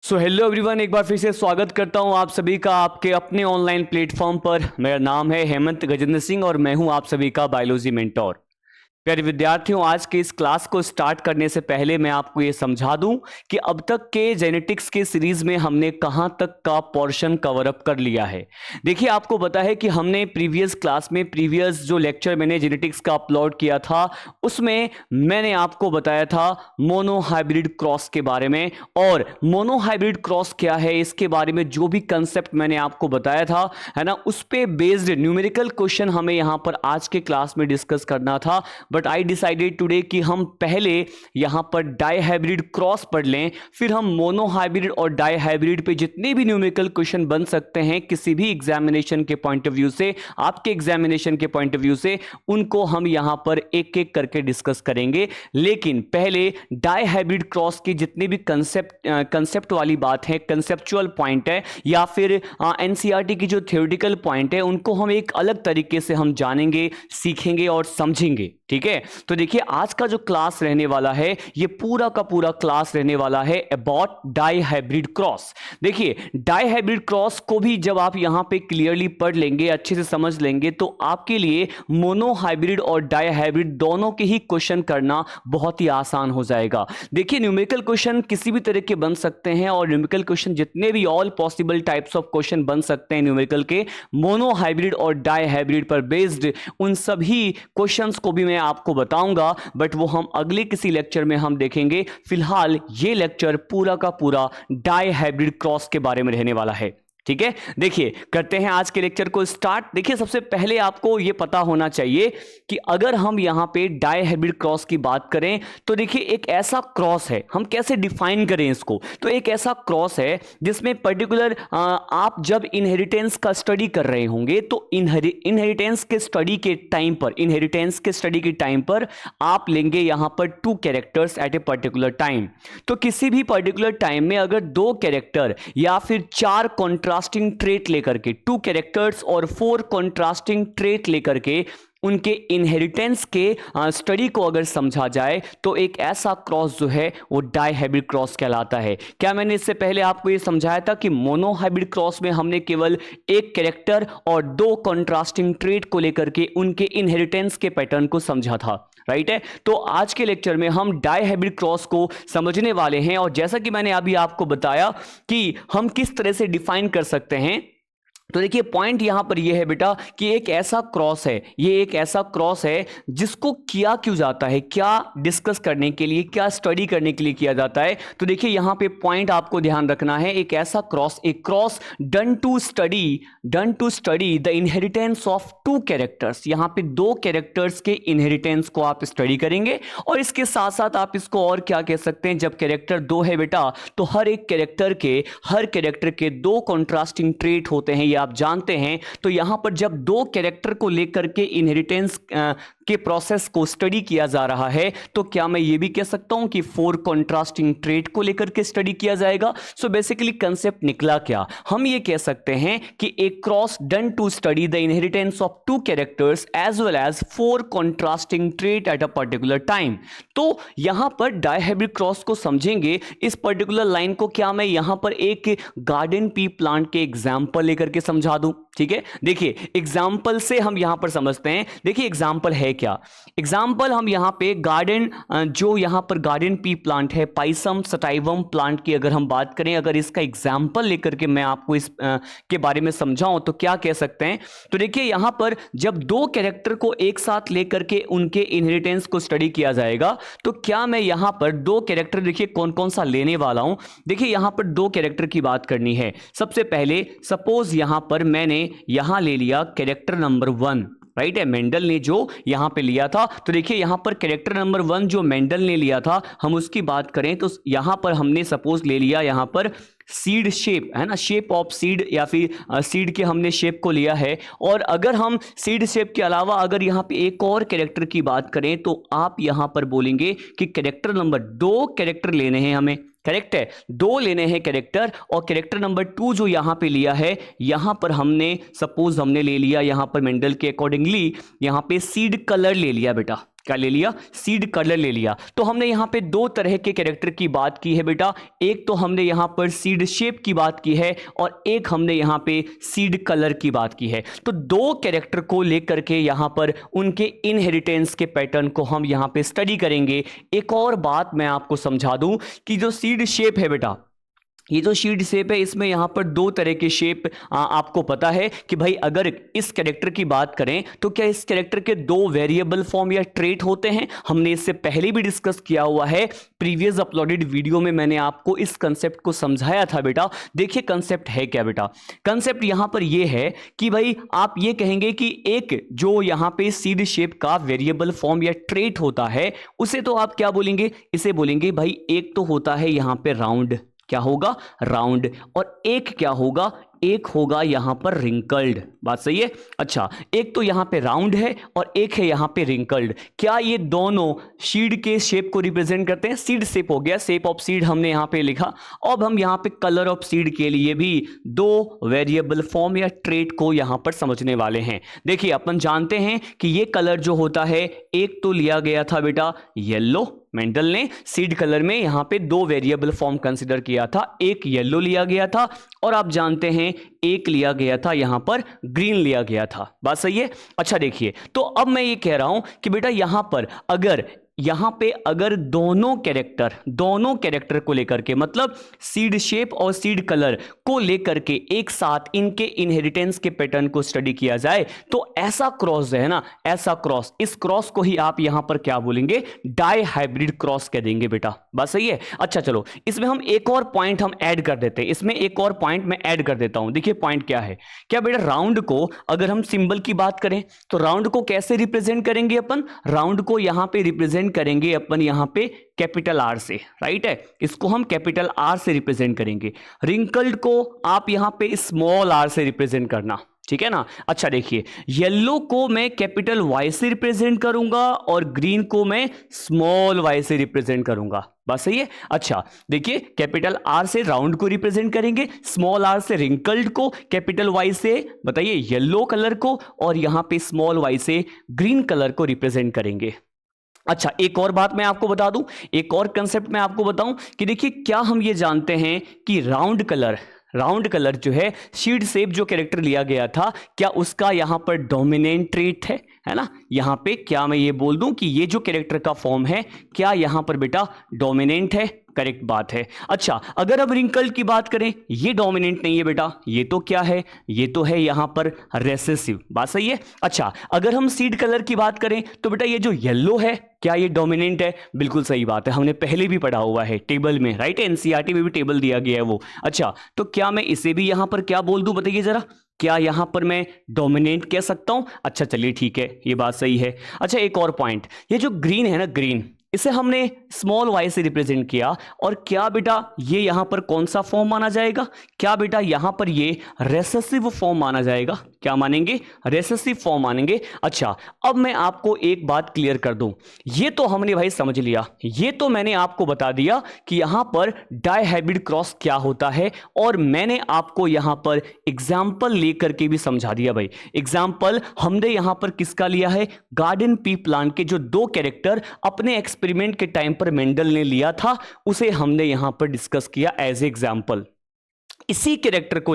So hello everyone, एक बार फिर से स्वागत करता हूं आप सभी का आपके अपने ऑनलाइन प्लेटफॉर्म पर। मेरा नाम है हेमंत गजेंद्र सिंह और मैं हूं आप सभी का बायोलॉजी मेंटोर। प्यारे विद्यार्थियों, आज के इस क्लास को स्टार्ट करने से पहले मैं आपको ये समझा दूं कि अब तक के जेनेटिक्स के सीरीज में हमने कहां तक का पोर्शन कवर अप कर लिया है। देखिए, आपको पता है कि हमने प्रीवियस क्लास में प्रीवियस जो लेक्चर मैंने जेनेटिक्स का अपलोड किया था उसमें मैंने आपको बताया था मोनोहाइब्रिड क्रॉस के बारे में, और मोनोहाइब्रिड क्रॉस क्या है इसके बारे में जो भी कंसेप्ट मैंने आपको बताया था, है ना, उस पे बेस्ड न्यूमेरिकल क्वेश्चन हमें यहां पर आज के क्लास में डिस्कस करना था। बट आई डिसाइडेड टुडे कि हम पहले यहां पर डाईहाइब्रिड क्रॉस पढ़ लें, फिर हम मोनोहाइब्रिड और डाईहाइब्रिड पे जितने भी न्यूमेरिकल क्वेश्चन बन सकते हैं किसी भी एग्जामिनेशन के पॉइंट ऑफ व्यू से, आपके एग्जामिनेशन के पॉइंट ऑफ व्यू से, उनको हम यहां पर एक एक करके डिस्कस करेंगे। लेकिन पहले डाईहाइब्रिड क्रॉस की जितने भी कंसेप्ट वाली बात है, कंसेप्चुअल पॉइंट है, या फिर एनसीईआरटी की जो थ्योरेटिकल पॉइंट है, उनको हम एक अलग तरीके से हम जानेंगे, सीखेंगे और समझेंगे। ठीक है, तो देखिए आज का जो क्लास रहने वाला है ये पूरा का पूरा क्लास रहने वाला है अबाउट डाईहाइब्रिड क्रॉस। देखिए, डाईहाइब्रिड क्रॉस को भी जब आप यहां पे क्लियरली पढ़ लेंगे, अच्छे से समझ लेंगे, तो आपके लिए मोनोहाइब्रिड और डाईहाइब्रिड दोनों के ही क्वेश्चन करना बहुत ही आसान हो जाएगा। देखिए, न्यूमेरिकल क्वेश्चन किसी भी तरह के बन सकते हैं, और न्यूमेरिकल क्वेश्चन जितने भी all possible types of question बन सकते हैं न्यूमेरिकल के, मोनोहाइब्रिड और डाईहाइब्रिड पर बेस्ड उन सभी क्वेश्चंस को भी मैं आपको बताऊंगा, बट वो हम अगले किसी लेक्चर में हम देखेंगे। फिलहाल ये लेक्चर पूरा का पूरा डाईहाइब्रिड क्रॉस के बारे में रहने वाला है। ठीक है, देखिए करते हैं आज के लेक्चर को स्टार्ट। देखिए, सबसे पहले आपको यह पता होना चाहिए कि अगर हम यहां पे डाईहाइब्रिड क्रॉस की बात करें तो देखिए एक ऐसा क्रॉस है, हम कैसे डिफाइन करें इसको, तो एक ऐसा क्रॉस है जिसमें पर्टिकुलर आप जब इनहेरिटेंस का स्टडी कर रहे होंगे तो इनहेरिटेंस के स्टडी के टाइम पर आप लेंगे यहां पर 2 characters at a particular time. तो किसी भी पर्टिकुलर टाइम में अगर 2 कैरेक्टर या फिर 4 कॉन्ट्रास्टिंग ट्रेट लेकर के, 2 कैरेक्टर्स और 4 कॉन्ट्रास्टिंग ट्रेट लेकर के उनके इनहेरिटेंस के स्टडी को अगर समझा जाए तो एक ऐसा क्रॉस जो है वो डाईहाइब्रिड क्रॉस कहलाता है। क्या मैंने इससे पहले आपको ये समझाया था कि मोनोहाइब्रिड क्रॉस में हमने केवल एक कैरेक्टर और 2 कॉन्ट्रास्टिंग ट्रेट को लेकर के उनके इनहेरिटेंस के पैटर्न को समझा था, राइट है। तो आज के लेक्चर में हम डाईहाइब्रिड क्रॉस को समझने वाले हैं, और जैसा कि मैंने अभी आपको बताया कि हम किस तरह से डिफाइन कर सकते हैं, तो देखिए पॉइंट यहां पर यह है बेटा कि एक ऐसा क्रॉस है, ये एक ऐसा क्रॉस है जिसको किया क्यों जाता है, क्या डिस्कस करने के लिए, क्या स्टडी करने के लिए किया जाता है। तो देखिए यहां पे पॉइंट आपको ध्यान रखना है, एक ऐसा क्रॉस, एक cross done to study the inheritance of 2 characters. यहां पे 2 कैरेक्टर्स के इनहेरिटेंस को आप स्टडी करेंगे, और इसके साथ साथ आप इसको और क्या कह सकते हैं, जब कैरेक्टर 2 है बेटा तो हर कैरेक्टर के 2 कॉन्ट्रास्टिंग ट्रेट होते हैं, आप जानते हैं। तो यहां पर जब 2 कैरेक्टर को लेकर के इनहेरिटेंस के प्रोसेस को स्टडी किया जा रहा है, तो क्या मैं ये भी कह सकता हूं कि 4 कॉन्ट्रास्टिंग ट्रेट को लेकर के स्टडी किया जाएगा। सो बेसिकली कंसेप्ट निकला क्या, हम ये कह सकते हैं कि एक cross done to study the inheritance of 2 characters as well as 4 contrasting trait at a particular time. तो यहां पर डाईहाइब्रिड क्रॉस को समझेंगे, इस पर्टिकुलर लाइन को क्या मैं यहां पर एक गार्डन पी प्लांट के एग्जांपल लेकर के समझा दूं। ठीक है, देखिए एग्जांपल से हम यहां पर समझते हैं। देखिए एग्जांपल है क्या, एग्जांपल हम यहां पे गार्डन, जो यहां पर गार्डन पी प्लांट है, पाइसम सटाइवम प्लांट की अगर हम बात करें, अगर इसका एग्जांपल लेकर के मैं आपको इस के बारे में समझाऊं तो क्या कह सकते हैं। तो देखिए यहां पर जब 2 कैरेक्टर को एक साथ लेकर के उनके इनहेरिटेंस को स्टडी किया जाएगा, तो क्या मैं यहां पर 2 कैरेक्टर, देखिए कौन कौन सा लेने वाला हूं। देखिए यहां पर 2 कैरेक्टर की बात करनी है। सबसे पहले सपोज यहां पर मैंने यहां ले लिया कैरेक्टर नंबर 1, राइट है, मेंडल ने जो यहां पे लिया था। तो देखिए यहां पर कैरेक्टर नंबर 1 जो मेंडल ने लिया था, हम उसकी बात करें तो यहां पर हमने सपोज ले लिया यहां पर सीड शेप, है ना, शेप ऑफ सीड, या फिर सीड के हमने शेप को लिया है। और अगर हम सीड शेप के अलावा अगर यहाँ पे एक और कैरेक्टर की बात करें तो आप यहाँ पर बोलेंगे कि कैरेक्टर नंबर 2 कैरेक्टर लेने हैं हमें, करेक्ट है, 2 लेने हैं कैरेक्टर, और कैरेक्टर नंबर 2 जो यहां पे लिया है, यहां पर हमने सपोज हमने ले लिया यहां पर मेंडल के अकॉर्डिंगली यहां पे सीड कलर ले लिया बेटा, क्या ले लिया, सीड कलर ले लिया। तो हमने यहां पे दो तरह के कैरेक्टर की बात की है बेटा, एक तो हमने यहां पर सीड शेप की बात की है और एक हमने यहां पे सीड कलर की बात की है। तो दो कैरेक्टर को लेकर के यहां पर उनके इनहेरिटेंस के पैटर्न को हम यहां पे स्टडी करेंगे। एक और बात मैं आपको समझा दूं कि जो सीड शेप है बेटा, ये जो शीट शेप है इसमें यहां पर दो तरह के शेप आपको पता है कि भाई अगर इस कैरेक्टर की बात करें तो क्या इस कैरेक्टर के दो वेरिएबल फॉर्म या ट्रेट होते हैं। हमने इससे पहले भी डिस्कस किया हुआ है, प्रीवियस अपलोडेड वीडियो में मैंने आपको इस कंसेप्ट को समझाया था बेटा। देखिए कंसेप्ट है क्या बेटा, कंसेप्ट यहां पर यह है कि भाई आप ये कहेंगे कि एक जो यहां पे सीड शेप का वेरिएबल फॉर्म या ट्रेट होता है उसे तो आप क्या बोलेंगे, इसे बोलेंगे भाई एक तो होता है यहां पे राउंड, क्या होगा, राउंड, और एक क्या होगा, एक होगा यहां पर रिंकल्ड। बात सही है। अच्छा, एक तो यहां पे राउंड है और एक है यहां पे रिंकल्ड। क्या ये दोनों सीड के शेप को रिप्रेजेंट करते हैं। सीड शेप हो गया, शेप ऑफ सीड हमने यहां पे लिखा। अब हम यहां पे कलर ऑफ सीड के लिए भी दो वेरिएबल फॉर्म या ट्रेट को यहां पर समझने वाले हैं। देखिए अपन जानते हैं कि ये कलर जो होता है, एक तो लिया गया था बेटा येलो, मेंडल ने सीड कलर में यहां पे दो वेरिएबल फॉर्म कंसीडर किया था, एक येलो लिया गया था और आप जानते हैं एक लिया गया था यहां पर ग्रीन लिया गया था। बात सही है। अच्छा देखिए, तो अब मैं ये कह रहा हूं कि बेटा यहां पर अगर दोनों कैरेक्टर को लेकर के, मतलब सीड शेप और सीड कलर को लेकर के एक साथ इनके इनहेरिटेंस के पैटर्न को स्टडी किया जाए तो ऐसा क्रॉस है ना, ऐसा क्रॉस, इस क्रॉस को ही आप यहां पर क्या बोलेंगे, डाई हाइब्रिड क्रॉस कह देंगे बेटा। बात सही है। अच्छा चलो, इसमें हम एक और पॉइंट हम ऐड कर देते हैं, इसमें एक और पॉइंट मैं ऐड कर देता हूं। देखिए पॉइंट क्या है, क्या बेटा राउंड को अगर हम सिंबल की बात करें तो राउंड को कैसे रिप्रेजेंट करेंगे अपन, राउंड को यहां पे रिप्रेजेंट करेंगे अपन यहां पे कैपिटल आर से, राइट है, इसको हम कैपिटल आर से रिप्रेजेंट करेंगे। रिंकल्ड को आप यहां पे स्मॉल आर से रिप्रेजेंट करना, ठीक है ना। अच्छा देखिए, येलो को मैं कैपिटल वाई से रिप्रेजेंट करूंगा और ग्रीन को मैं स्मॉल वाई से रिप्रेजेंट करूंगा। बात सही है। अच्छा देखिए, कैपिटल आर से राउंड को रिप्रेजेंट करेंगे, स्मॉल आर से रिंकल्ड को, कैपिटल वाई से बताइए येलो कलर को और यहां पे स्मॉल वाई से ग्रीन कलर को रिप्रेजेंट करेंगे। अच्छा एक और बात मैं आपको बता दूं, एक और कंसेप्ट मैं आपको बताऊं कि देखिए क्या हम ये जानते हैं कि राउंड कलर जो है, शीड शेप जो कैरेक्टर लिया गया था, क्या उसका यहां पर डोमिनेंट ट्रेट है ना। यहां पे क्या मैं ये बोल दूं कि ये जो कैरेक्टर का फॉर्म है क्या यहां पर बेटा डोमिनेंट है, करेक्ट बात है। अच्छा अगर अब रिंकल की बात करें, ये डोमिनेंट नहीं है बेटा, ये तो क्या है, ये तो है यहां पर रेसेसिव। बात सही है। अच्छा अगर हम सीड कलर की बात करें तो बेटा ये जो येलो है क्या ये डोमिनेंट है, बिल्कुल सही बात है, हमने पहले भी पढ़ा हुआ है टेबल में, राइट, एनसीईआरटी में भी टेबल दिया गया है वो। अच्छा तो क्या मैं इसे भी यहां पर क्या बोल दूं, बताइए जरा, क्या यहां पर मैं डोमिनेंट कह सकता हूं। अच्छा चलिए ठीक है, ये बात सही है। अच्छा एक और पॉइंट, ये जो ग्रीन है ना, ग्रीन, इसे हमने स्मॉल वाई से रिप्रेजेंट किया और क्या बेटा ये यहां पर कौन सा फॉर्म माना जाएगा, क्या बेटा यहां पर ये रेसेसिव फॉर्म माना जाएगा, क्या मानेंगे, रेसेसिव फॉर्म मानेंगे। अच्छा अब मैं आपको एक बात क्लियर कर दूं, ये तो हमने भाई समझ लिया, ये तो मैंने आपको बता दिया कि यहां पर डाई हाइब्रिड क्रॉस क्या होता है और मैंने आपको यहां पर एग्जाम्पल लेकर के भी समझा दिया। भाई एग्जाम्पल हमने यहां पर किसका लिया है, गार्डन पी प्लांट के जो दो कैरेक्टर अपने एक्सपेरिमेंट के टाइम पर मेंडल ने लिया था उसे हमने यहां पर डिस्कस किया एज एग्जाम्पल। इसी कैरेक्टर को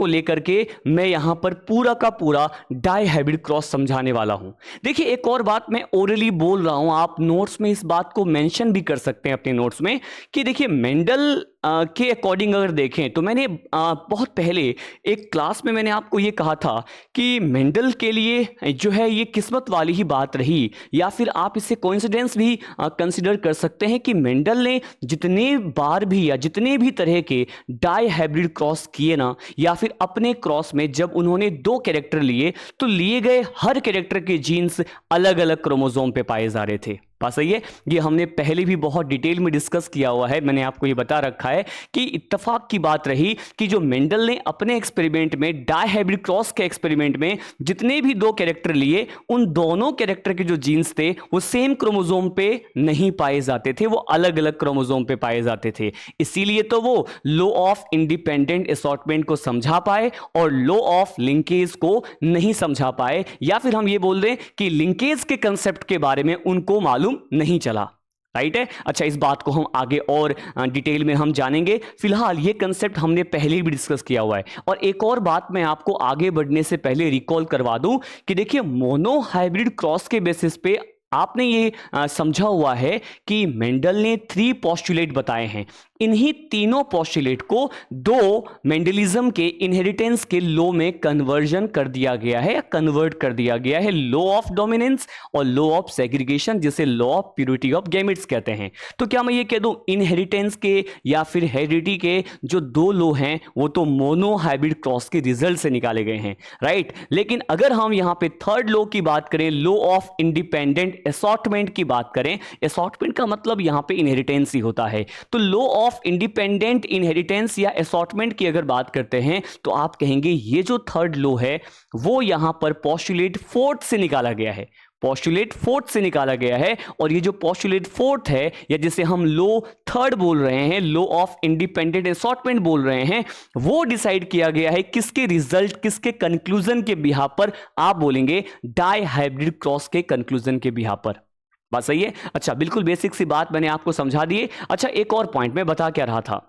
लेकर के मैं यहां पर पूरा का पूरा डाई हाइब्रिड क्रॉस समझाने वाला हूं। देखिए एक और बात मैं ओरली बोल रहा हूं, आप नोट्स में इस बात को मेंशन भी कर सकते हैं अपने नोट्स में कि देखिए मेंडल के अकॉर्डिंग अगर देखें तो मैंने बहुत पहले एक क्लास में मैंने आपको ये कहा था कि मेंडल के लिए जो है ये किस्मत वाली ही बात रही, या फिर आप इसे कोइंसिडेंस भी कंसिडर कर सकते हैं कि मेंडल ने जितने बार भी या जितने भी तरह के डाई हाइब्रिड क्रॉस किए ना, या फिर अपने क्रॉस में जब उन्होंने दो कैरेक्टर लिए तो लिए गए हर कैरेक्टर के जीन्स अलग अलग क्रोमोसोम पे पाए जा रहे थे। बात सही है। ये हमने पहले भी बहुत डिटेल में डिस्कस किया हुआ है, मैंने आपको ये बता रखा है कि इत्तेफाक की बात रही कि जो मेंडल ने अपने एक्सपेरिमेंट में डायहाइब्रिड क्रॉस के एक्सपेरिमेंट में जितने भी दो कैरेक्टर लिए, उन दोनों कैरेक्टर के जो जीन्स थे वो सेम क्रोमोसोम पे नहीं पाए जाते थे, वो अलग अलग क्रोमोसोम पे पाए जाते थे। इसीलिए तो वो लॉ ऑफ इंडिपेंडेंट असॉर्टमेंट को समझा पाए और लॉ ऑफ लिंकेज को नहीं समझा पाए, या फिर हम ये बोल दें कि लिंकेज के कंसेप्ट के बारे में उनको मालूम नहीं चला। राइट है। अच्छा, इस बात को हम आगे और डिटेल में हम जानेंगे। फिलहाल ये कंसेप्ट हमने पहले भी डिस्कस किया हुआ है। और एक और बात मैं आपको आगे बढ़ने से पहले रिकॉल करवा दूं कि देखिए, मोनो हाइब्रिड क्रॉस के बेसिस पे आपने ये समझा हुआ है कि मेंडल ने 3 पोस्टुलेट बताए हैं। इन्हीं तीनों पोस्टुलेट को दो मेंडलिज्म के इनहेरिटेंस के लॉ में कन्वर्जन कर दिया गया है, या कन्वर्ट कर दिया गया है, लॉ ऑफ डोमिनेंस और लॉ ऑफ सेग्रीगेशन, जिसे law of purity of gametes कहते हैं। तो क्या मैं ये कह दूं, इनहेरिटेंस के या फिर हेरिडिटी के जो दो लॉ हैं वो तो मोनो हाइब्रिड क्रॉस के रिजल्ट से निकाले गए हैं, राइट। लेकिन अगर हम यहां पे थर्ड लॉ की बात करें, लॉ ऑफ इंडिपेंडेंट असॉर्टमेंट की बात करें, असॉर्टमेंट का मतलब यहां पे इनहेरिटेंस ही होता है, तो लॉ ऑफ इंडिपेंडेंट इनहेरिटेंस या असॉर्टमेंट की अगर बात करते हैं तो आप कहेंगे ये जो थर्ड लॉ है वो यहां पर पोस्टुलेट फोर्थ से निकाला गया है, पोस्टुलेट फोर्थ से निकाला गया है। और ये जो पोस्टुलेट फोर्थ है, या जिसे हम लॉ थर्ड बोल रहे हैं, लॉ ऑफ इंडिपेंडेंट असॉर्टमेंट बोल रहे हैं, वो डिसाइड किया गया है किसके रिजल्ट, किसके कंक्लूजन के बिहाफ पर, आप बोलेंगे डाई हाइब्रिड क्रॉस के कंक्लूजन के बिहाफ पर। बात सही है। अच्छा, बिल्कुल बेसिक सी बात मैंने आपको समझा दी। अच्छा, एक और पॉइंट मैं बता क्या रहा था,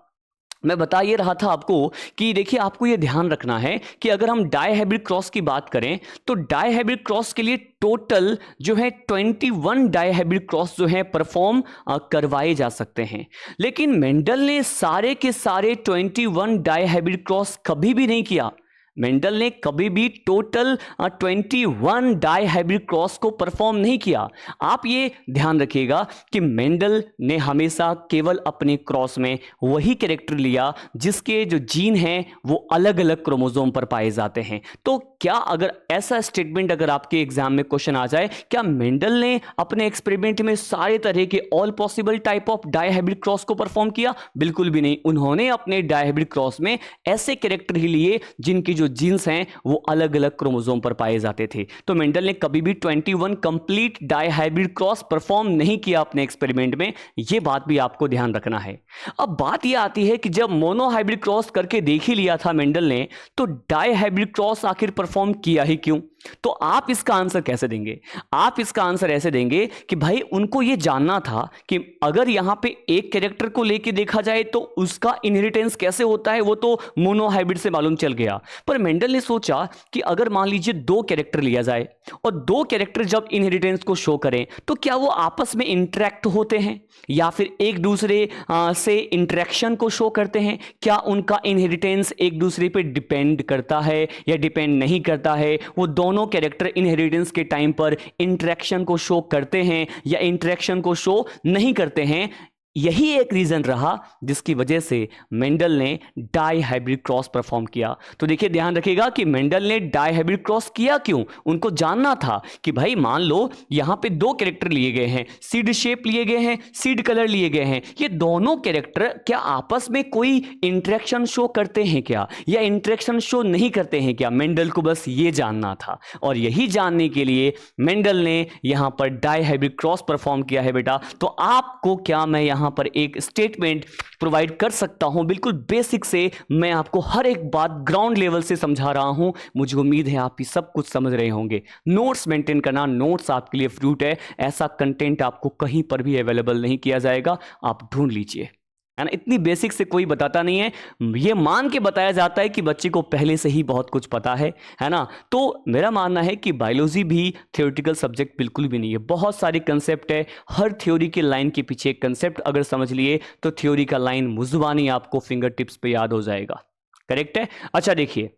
मैं बता ये रहा था आपको कि देखिए, आपको ये ध्यान रखना है कि अगर हम डाई हाइब्रिड क्रॉस की बात करें तो डाई हाइब्रिड क्रॉस के लिए टोटल जो है 21 डाई हाइब्रिड क्रॉस जो है परफॉर्म करवाए जा सकते हैं। लेकिन मेंडल ने सारे के सारे 21 डाई हाइब्रिड क्रॉस कभी भी नहीं किया। मेंडल ने कभी भी टोटल 21 डाई हाइब्रिड क्रॉस को परफॉर्म नहीं किया। आप ये ध्यान रखिएगा कि मेंडल ने हमेशा केवल अपने क्रॉस में वही कैरेक्टर लिया जिसके जो जीन हैं वो अलग अलग क्रोमोसोम पर पाए जाते हैं। तो क्या अगर ऐसा स्टेटमेंट अगर आपके एग्जाम में क्वेश्चन आ जाए, क्या मेंडल ने अपने एक्सपेरिमेंट में सारे तरह के all possible type of dihybrid cross को परफॉर्म किया? बिल्कुल भी नहीं। उन्होंने अपने डाई हाइब्रिड क्रॉस में ऐसे कैरेक्टर ही लिए जिनकी जो जीन्स हैं वो अलग अलग क्रोमोसोम पर पाए जाते थे। तो मेंडल ने कभी भी 21 complete dihybrid cross perform नहीं किया अपने एक्सपेरिमेंट में, यह बात भी आपको ध्यान रखना है। अब बात यह आती है कि जब मोनो हाइब्रिड क्रॉस करके देख ही लिया था मेंडल ने, तो डाई हाइब्रिड क्रॉस आखिर परफॉर्म किया ही क्यों? तो आप इसका आंसर कैसे देंगे? आप इसका आंसर ऐसे देंगे कि भाई उनको यह जानना था कि अगर यहां पे एक कैरेक्टर को लेके देखा जाए तो उसका इनहेरिटेंस कैसे होता है, वो तो मोनो हाइब्रिड से मालूम चल गया। पर मेंडल ने सोचा कि अगर मान लीजिए दो कैरेक्टर लिया जाए और दो कैरेक्टर जब इनहेरिटेंस को शो करें तो क्या वो आपस में इंटरेक्ट होते हैं या फिर एक दूसरे से इंटरेक्शन को शो करते हैं? क्या उनका इनहेरिटेंस एक दूसरे पे डिपेंड करता है या डिपेंड नहीं करता है? वो दोनों कैरेक्टर इनहेरिटेंस के टाइम पर इंटरेक्शन को शो करते हैं या इंटरेक्शन को शो नहीं करते हैं? यही एक रीजन रहा जिसकी वजह से मेंडल ने डाई हाइब्रिड क्रॉस परफॉर्म किया। तो देखिए, ध्यान रखिएगा कि मेंडल ने डाई हाइब्रिड क्रॉस किया क्यों? उनको जानना था कि भाई मान लो यहां पे दो कैरेक्टर लिए गए हैं, सीड शेप लिए गए हैं, सीड कलर लिए गए हैं, ये दोनों कैरेक्टर क्या आपस में कोई इंटरेक्शन शो करते हैं क्या, या इंटरेक्शन शो नहीं करते हैं क्या? मेंडल को बस ये जानना था, और यही जानने के लिए मेंडल ने यहां पर डाई हाइब्रिड क्रॉस परफॉर्म किया है बेटा। तो आपको क्या मैं यहां पर एक स्टेटमेंट प्रोवाइड कर सकता हूं? बिल्कुल बेसिक से मैं आपको हर एक बात ग्राउंड लेवल से समझा रहा हूं। मुझे उम्मीद है आप ये सब कुछ समझ रहे होंगे। नोट्स मेंटेन करना, नोट्स आपके लिए फ्रूट है। ऐसा कंटेंट आपको कहीं पर भी अवेलेबल नहीं किया जाएगा, आप ढूंढ लीजिए, है ना। इतनी बेसिक से कोई बताता नहीं है, ये मान के बताया जाता है कि बच्चे को पहले से ही बहुत कुछ पता है ना। तो मेरा मानना है कि बायोलॉजी भी थ्योरेटिकल सब्जेक्ट बिल्कुल भी नहीं है। बहुत सारे कंसेप्ट है, हर थ्योरी के लाइन के पीछे एक कंसेप्ट अगर समझ लिए तो थ्योरी का लाइन मुजुबानी आपको फिंगर टिप्स पे याद हो जाएगा। करेक्ट है। अच्छा देखिए,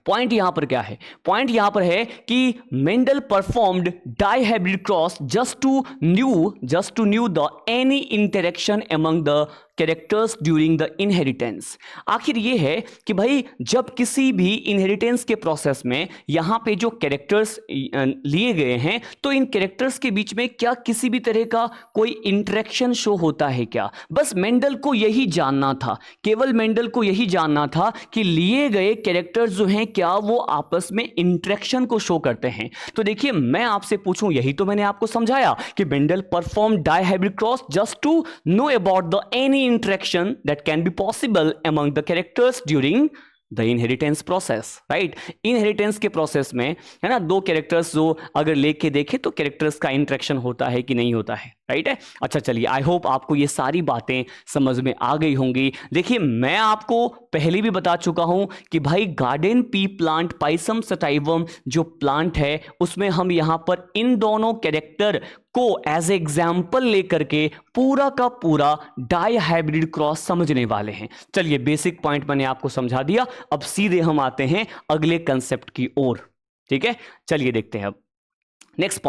पॉइंट यहां पर क्या है? पॉइंट यहां पर है कि Mendel performed dihybrid cross just to know the any interaction among the characters during the inheritance. आखिर ये है कि भाई जब किसी भी इनहेरिटेंस के प्रोसेस में यहाँ पे जो कैरेक्टर्स लिए गए हैं तो इन कैरेक्टर्स के बीच में क्या किसी भी तरह का कोई इंटरेक्शन शो होता है क्या? बस मेंडल को यही जानना था, केवल मेंडल को यही जानना था कि लिए गए कैरेक्टर्स जो हैं क्या वो आपस में इंटरेक्शन को शो करते हैं। तो देखिए मैं आपसे पूछूं, यही तो मैंने आपको समझाया कि Mendel perform dihybrid cross just to know about the any interaction that can be possible among the characters during the inheritance process, right. Inheritance के प्रोसेस में है ना, दो कैरेक्टर्स जो अगर लेके देखें तो कैरेक्टर्स का इंटरेक्शन होता है कि नहीं होता है, राइट है। अच्छा चलिए, आई होप आपको ये सारी बातें समझ में आ गई होंगी। देखिए मैं आपको पहले भी बता चुका हूं कि भाई garden pea plant Pisum sativum जो प्लांट है उसमें हम यहां पर इन दोनों कैरेक्टर को एज एग्जाम्पल लेकर के पूरा का पूरा डाई हाइब्रिड क्रॉस समझने वाले हैं। चलिए बेसिक पॉइंट मैंने आपको समझा दिया, अब सीधे हम आते हैं अगले कंसेप्ट की ओर, ठीक है। चलिए देखते हैं अब नेक्स्ट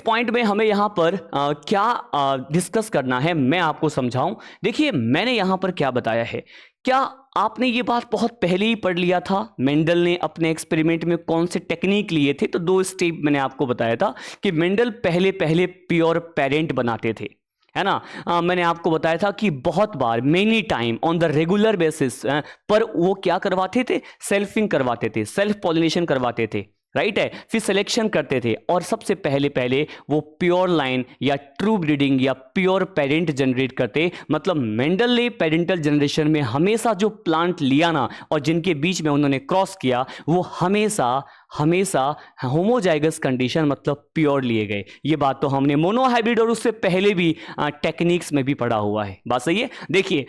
पॉइंट में हमें यहां पर क्या डिस्कस करना है मैं आपको समझाऊं। देखिए मैंने यहां पर क्या बताया है, क्या आपने ये बात बहुत पहले ही पढ़ लिया था? मेंडल ने अपने एक्सपेरिमेंट में कौन से टेक्निक लिए थे? तो 2 स्टेप मैंने आपको बताया था कि मेंडल पहले प्योर पेरेंट बनाते थे, है ना। मैंने आपको बताया था कि बहुत बार many time on the regular basis पर वो क्या करवाते थे, सेल्फिंग करवाते थे, सेल्फ पॉलिनेशन करवाते थे, राइट है। फिर सिलेक्शन करते थे और सबसे पहले वो प्योर लाइन या ट्रू ब्रीडिंग या प्योर पेरेंट जनरेट करते। मतलब मेंडल ने पेरेंटल जनरेशन में हमेशा जो प्लांट लिया ना और जिनके बीच में उन्होंने क्रॉस किया वो हमेशा होमोजाइगस कंडीशन मतलब प्योर लिए गए। ये बात तो हमने मोनोहाइब्रिड और उससे पहले भी टेक्निक्स में भी पढ़ा हुआ है, बात सही है। देखिए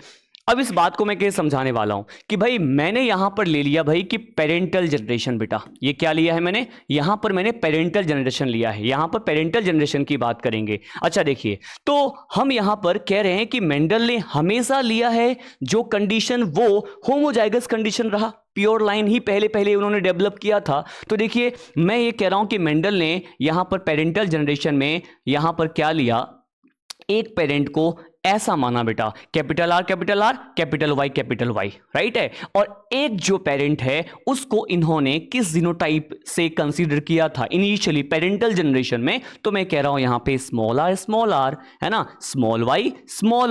अब इस बात को मैं कैसे समझाने वाला हूं कि भाई मैंने यहां पर ले लिया भाई कि पेरेंटल जनरेशन, बेटा ये क्या लिया है मैंने, यहां पर मैंने पेरेंटल जनरेशन लिया है, यहां पर पेरेंटल जनरेशन की बात करेंगे। अच्छा देखिए, तो हम यहां पर कह रहे हैं कि मेंडल ने हमेशा लिया है जो कंडीशन वो होमोजाइगस कंडीशन रहा, प्योर लाइन ही पहले उन्होंने डेवलप किया था। तो देखिए मैं ये कह रहा हूं कि मेंडल ने यहां पर पेरेंटल जनरेशन में यहां पर क्या लिया, एक पेरेंट को ऐसा माना बेटा capital R capital Y, right है। और एक जो पेरेंट है उसको इन्होंने किस जीनोटाइप से कंसीडर किया था इनिशियली पेरेंटल जनरेशन में? तो मैं कह रहा हूं यहां पे स्मॉल आर है ना, स्मॉल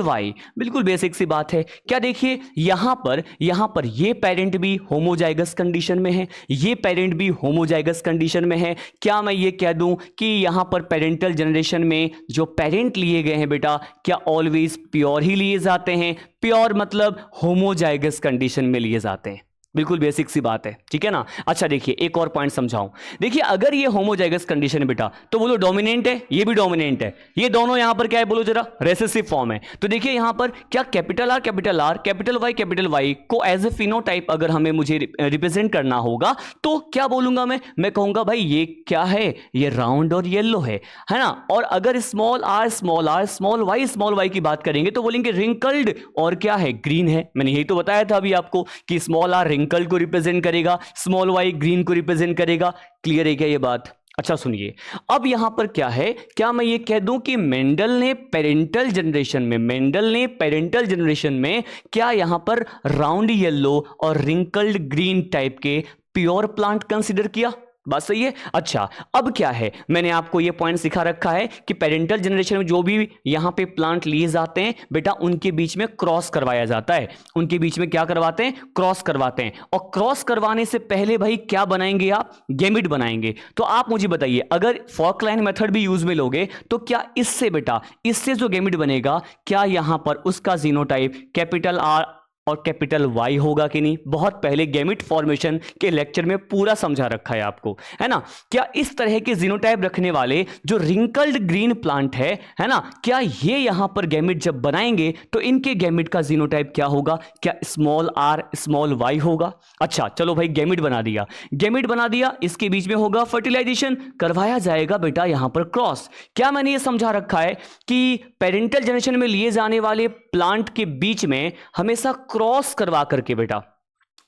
वाई, बिल्कुल बेसिक सी बात है। क्या देखिए यहां पर ये पेरेंट भी होमोजाइगस कंडीशन में है, ये पेरेंट भी होमोजाइगस कंडीशन में है। क्या मैं ये कह दूं कि यहां पर पेरेंटल जनरेशन में जो पेरेंट लिए गए हैं बेटा क्या ऑलवेज प्योर ही लिए जाते हैं? प्योर मतलब होमोजाइगस कंडीशन में लिए जाते हैं, बिल्कुल बेसिक सी बात है, ठीक है ना। अच्छा देखिए एक और पॉइंट समझाऊं, देखिए अगर ये होमोजाइगस कंडीशन है बेटा तो बोलो डोमिनेंट है, ये भी डोमिनेंट है, ये दोनों यहां पर क्या है बोलो जरा, रेसेसिव फॉर्म है। तो देखिए यहां पर क्या कैपिटल आर कैपिटल वाई को एज ए फिनोटाइप अगर हमें मुझे रिप्रेजेंट करना होगा तो क्या बोलूंगा मैं कहूंगा भाई ये क्या है, ये राउंड और येलो है ना। और अगर स्मॉल आर स्मॉल वाई की बात करेंगे तो बोलेंगे रिंकल्ड और क्या है, ग्रीन है। मैंने यही तो बताया था अभी आपको कि स्मॉल आर रिंकल को रिप्रेजेंट करेगा, स्मॉल वाई ग्रीन को रिप्रेजेंट करेगा। क्लियर है क्या ये बात? अच्छा सुनिए, अब यहां पर क्या है, क्या मैं ये कह दूं कि मेंडल ने पेरेंटल जनरेशन में क्या यहां पर राउंड येलो और रिंकल्ड ग्रीन टाइप के प्योर प्लांट कंसीडर किया? बात सही है। अच्छा अब क्या है, मैंने आपको ये पॉइंट सिखा रखा है कि पेरेंटल जनरेशन में जो भी यहां पे प्लांट लिए जाते हैं बेटा उनके बीच में क्रॉस करवाया जाता है, उनके बीच में क्या करवाते हैं, क्रॉस करवाते हैं। और क्रॉस करवाने से पहले भाई क्या बनाएंगे आप, गेमिट बनाएंगे। तो आप मुझे बताइए अगर फॉक लाइन मेथड भी यूज में लोगे तो क्या इससे बेटा इससे जो गेमिट बनेगा क्या यहां पर उसका जीनोटाइप कैपिटल आर और कैपिटल वाई होगा कि नहीं? बहुत पहले गैमेट फॉर्मेशन के लेक्चर में पूरा समझा रखा है आपको, है ना। क्या इस तरह के जीनोटाइप रखने वाले जो रिंकल्ड ग्रीन प्लांट है ना, क्या ये यहां पर गैमेट जब बनाएंगे तो इनके गैमेट का जीनोटाइप क्या होगा, क्या स्मॉल आर स्मॉल वाई होगा? अच्छा चलो भाई गैमेट बना दिया, इसके बीच में होगा फर्टिलाइजेशन, करवाया जाएगा बेटा यहां पर क्रॉस। क्या मैंने ये समझा रखा है कि पेरेंटल जनरेशन में लिए जाने वाले प्लांट के बीच में हमेशा क्रॉस करवा करके बेटा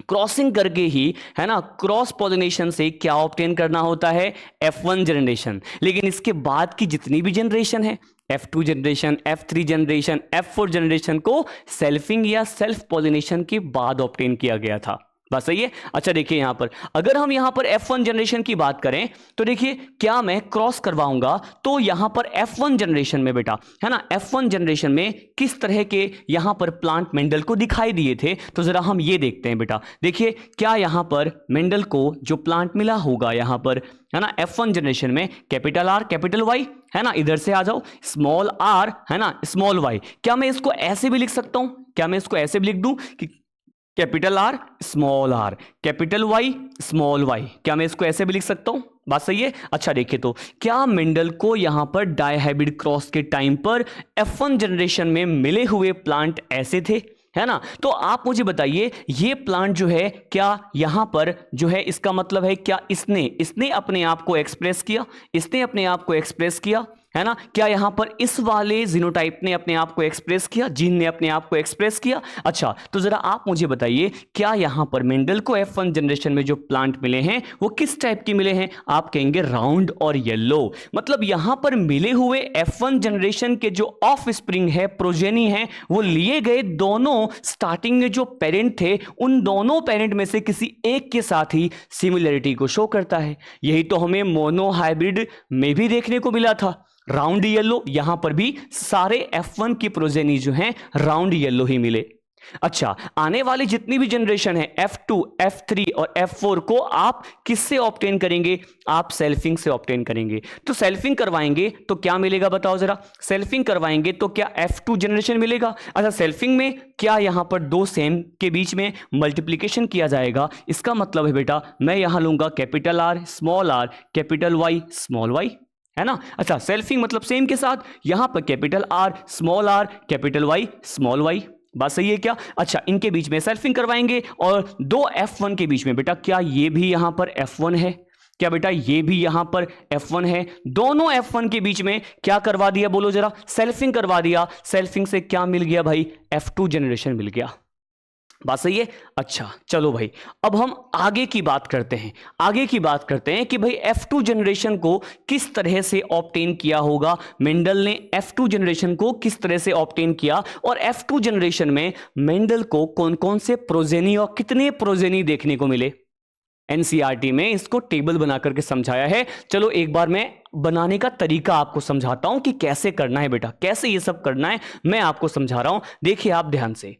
क्रॉसिंग करके ही है ना, क्रॉस पॉलिनेशन से क्या ऑब्टेन करना होता है, F1 जनरेशन। लेकिन इसके बाद की जितनी भी जनरेशन है F2 generation, F3 generation, F4 generation को सेल्फिंग या सेल्फ पॉलिनेशन के बाद ऑब्टेन किया गया था। बात सही है। अच्छा देखिए यहां पर अगर हम यहां पर F1 जनरेशन की बात करें तो देखिए क्या मैं क्रॉस करवाऊंगा तो यहां पर F1 जनरेशन में बेटा है ना, F1 जनरेशन में किस तरह के यहां पर प्लांट मेंडल को दिखाई दिए थे, तो जरा हम ये देखते हैं बेटा। देखिए क्या यहां पर मेंडल को जो प्लांट मिला होगा यहां पर है ना F1 जनरेशन में, कैपिटल आर कैपिटल वाई है ना, इधर से आ जाओ, स्मॉल आर है ना स्मॉल वाई। क्या मैं इसको ऐसे भी लिख सकता हूं, क्या मैं इसको ऐसे भी लिख दूं कि capital R small R capital Y small Y, क्या मैं इसको ऐसे भी लिख सकता हूं? बात सही है। अच्छा देखिए तो क्या मेंडल को यहां पर डायहाइब्रिड क्रॉस के टाइम पर F1 जनरेशन में मिले हुए प्लांट ऐसे थे, है ना? तो आप मुझे बताइए ये प्लांट जो है क्या यहां पर जो है इसका मतलब है क्या इसने अपने आप को एक्सप्रेस किया, इसने अपने आप को एक्सप्रेस किया है ना? क्या यहां पर इस वाले जीनोटाइप ने अपने आप को एक्सप्रेस किया, जीन ने अपने आप को एक्सप्रेस किया? अच्छा तो जरा आप मुझे बताइए क्या यहां पर मेंडल को F1 जनरेशन में जो प्लांट मिले हैं वो किस टाइप के मिले हैं? आप कहेंगे राउंड और येलो। मतलब यहां पर मिले हुए F1 जनरेशन के जो ऑफ स्प्रिंग है, प्रोजेनी है, वो लिए गए दोनों स्टार्टिंग में जो पेरेंट थे उन दोनों पेरेंट में से किसी एक के साथ ही सिमिलरिटी को शो करता है। यही तो हमें मोनो हाइब्रिड में भी देखने को मिला था, राउंड येलो। यहां पर भी सारे F1 की प्रोजेनी जो हैं राउंड येलो ही मिले। अच्छा आने वाली जितनी भी जनरेशन है F2, F3 और F4 को आप किससे ऑब्टेन करेंगे? आप सेल्फिंग से ऑब्टेन करेंगे। तो सेल्फिंग करवाएंगे तो क्या मिलेगा बताओ जरा, सेल्फिंग करवाएंगे तो क्या F2 जनरेशन मिलेगा? अच्छा सेल्फिंग में क्या यहां पर दो सेम के बीच में मल्टीप्लीकेशन किया जाएगा? इसका मतलब है बेटा मैं यहां लूंगा capital R small R capital Y small Y, है ना? अच्छा सेल्फिंग मतलब सेम के साथ यहां पर capital R small R capital Y small Y. बात सही है क्या? अच्छा इनके बीच में सेल्फिंग करवाएंगे और दो F1 के बीच में बेटा क्या ये भी यहां पर F1 है? क्या बेटा ये भी यहां पर F1 है? दोनों F1 के बीच में क्या करवा दिया बोलो जरा, सेल्फिंग करवा दिया। सेल्फिंग से क्या मिल गया भाई? F2 जनरेशन मिल गया। बात सही है। अच्छा चलो भाई अब हम आगे की बात करते हैं, आगे की बात करते हैं कि भाई F2 जनरेशन को किस तरह से ऑब्टेन किया होगा, मेंडल ने F2 जनरेशन को किस तरह से ऑब्टेन किया और F2 जनरेशन में मेंडल को कौन कौन से प्रोजेनी और कितने प्रोजेनी देखने को मिले। एनसीईआरटी में इसको टेबल बना करके समझाया है। चलो एक बार मैं बनाने का तरीका आपको समझाता हूं कि कैसे करना है बेटा, कैसे ये सब करना है मैं आपको समझा रहा हूं, देखिए आप ध्यान से।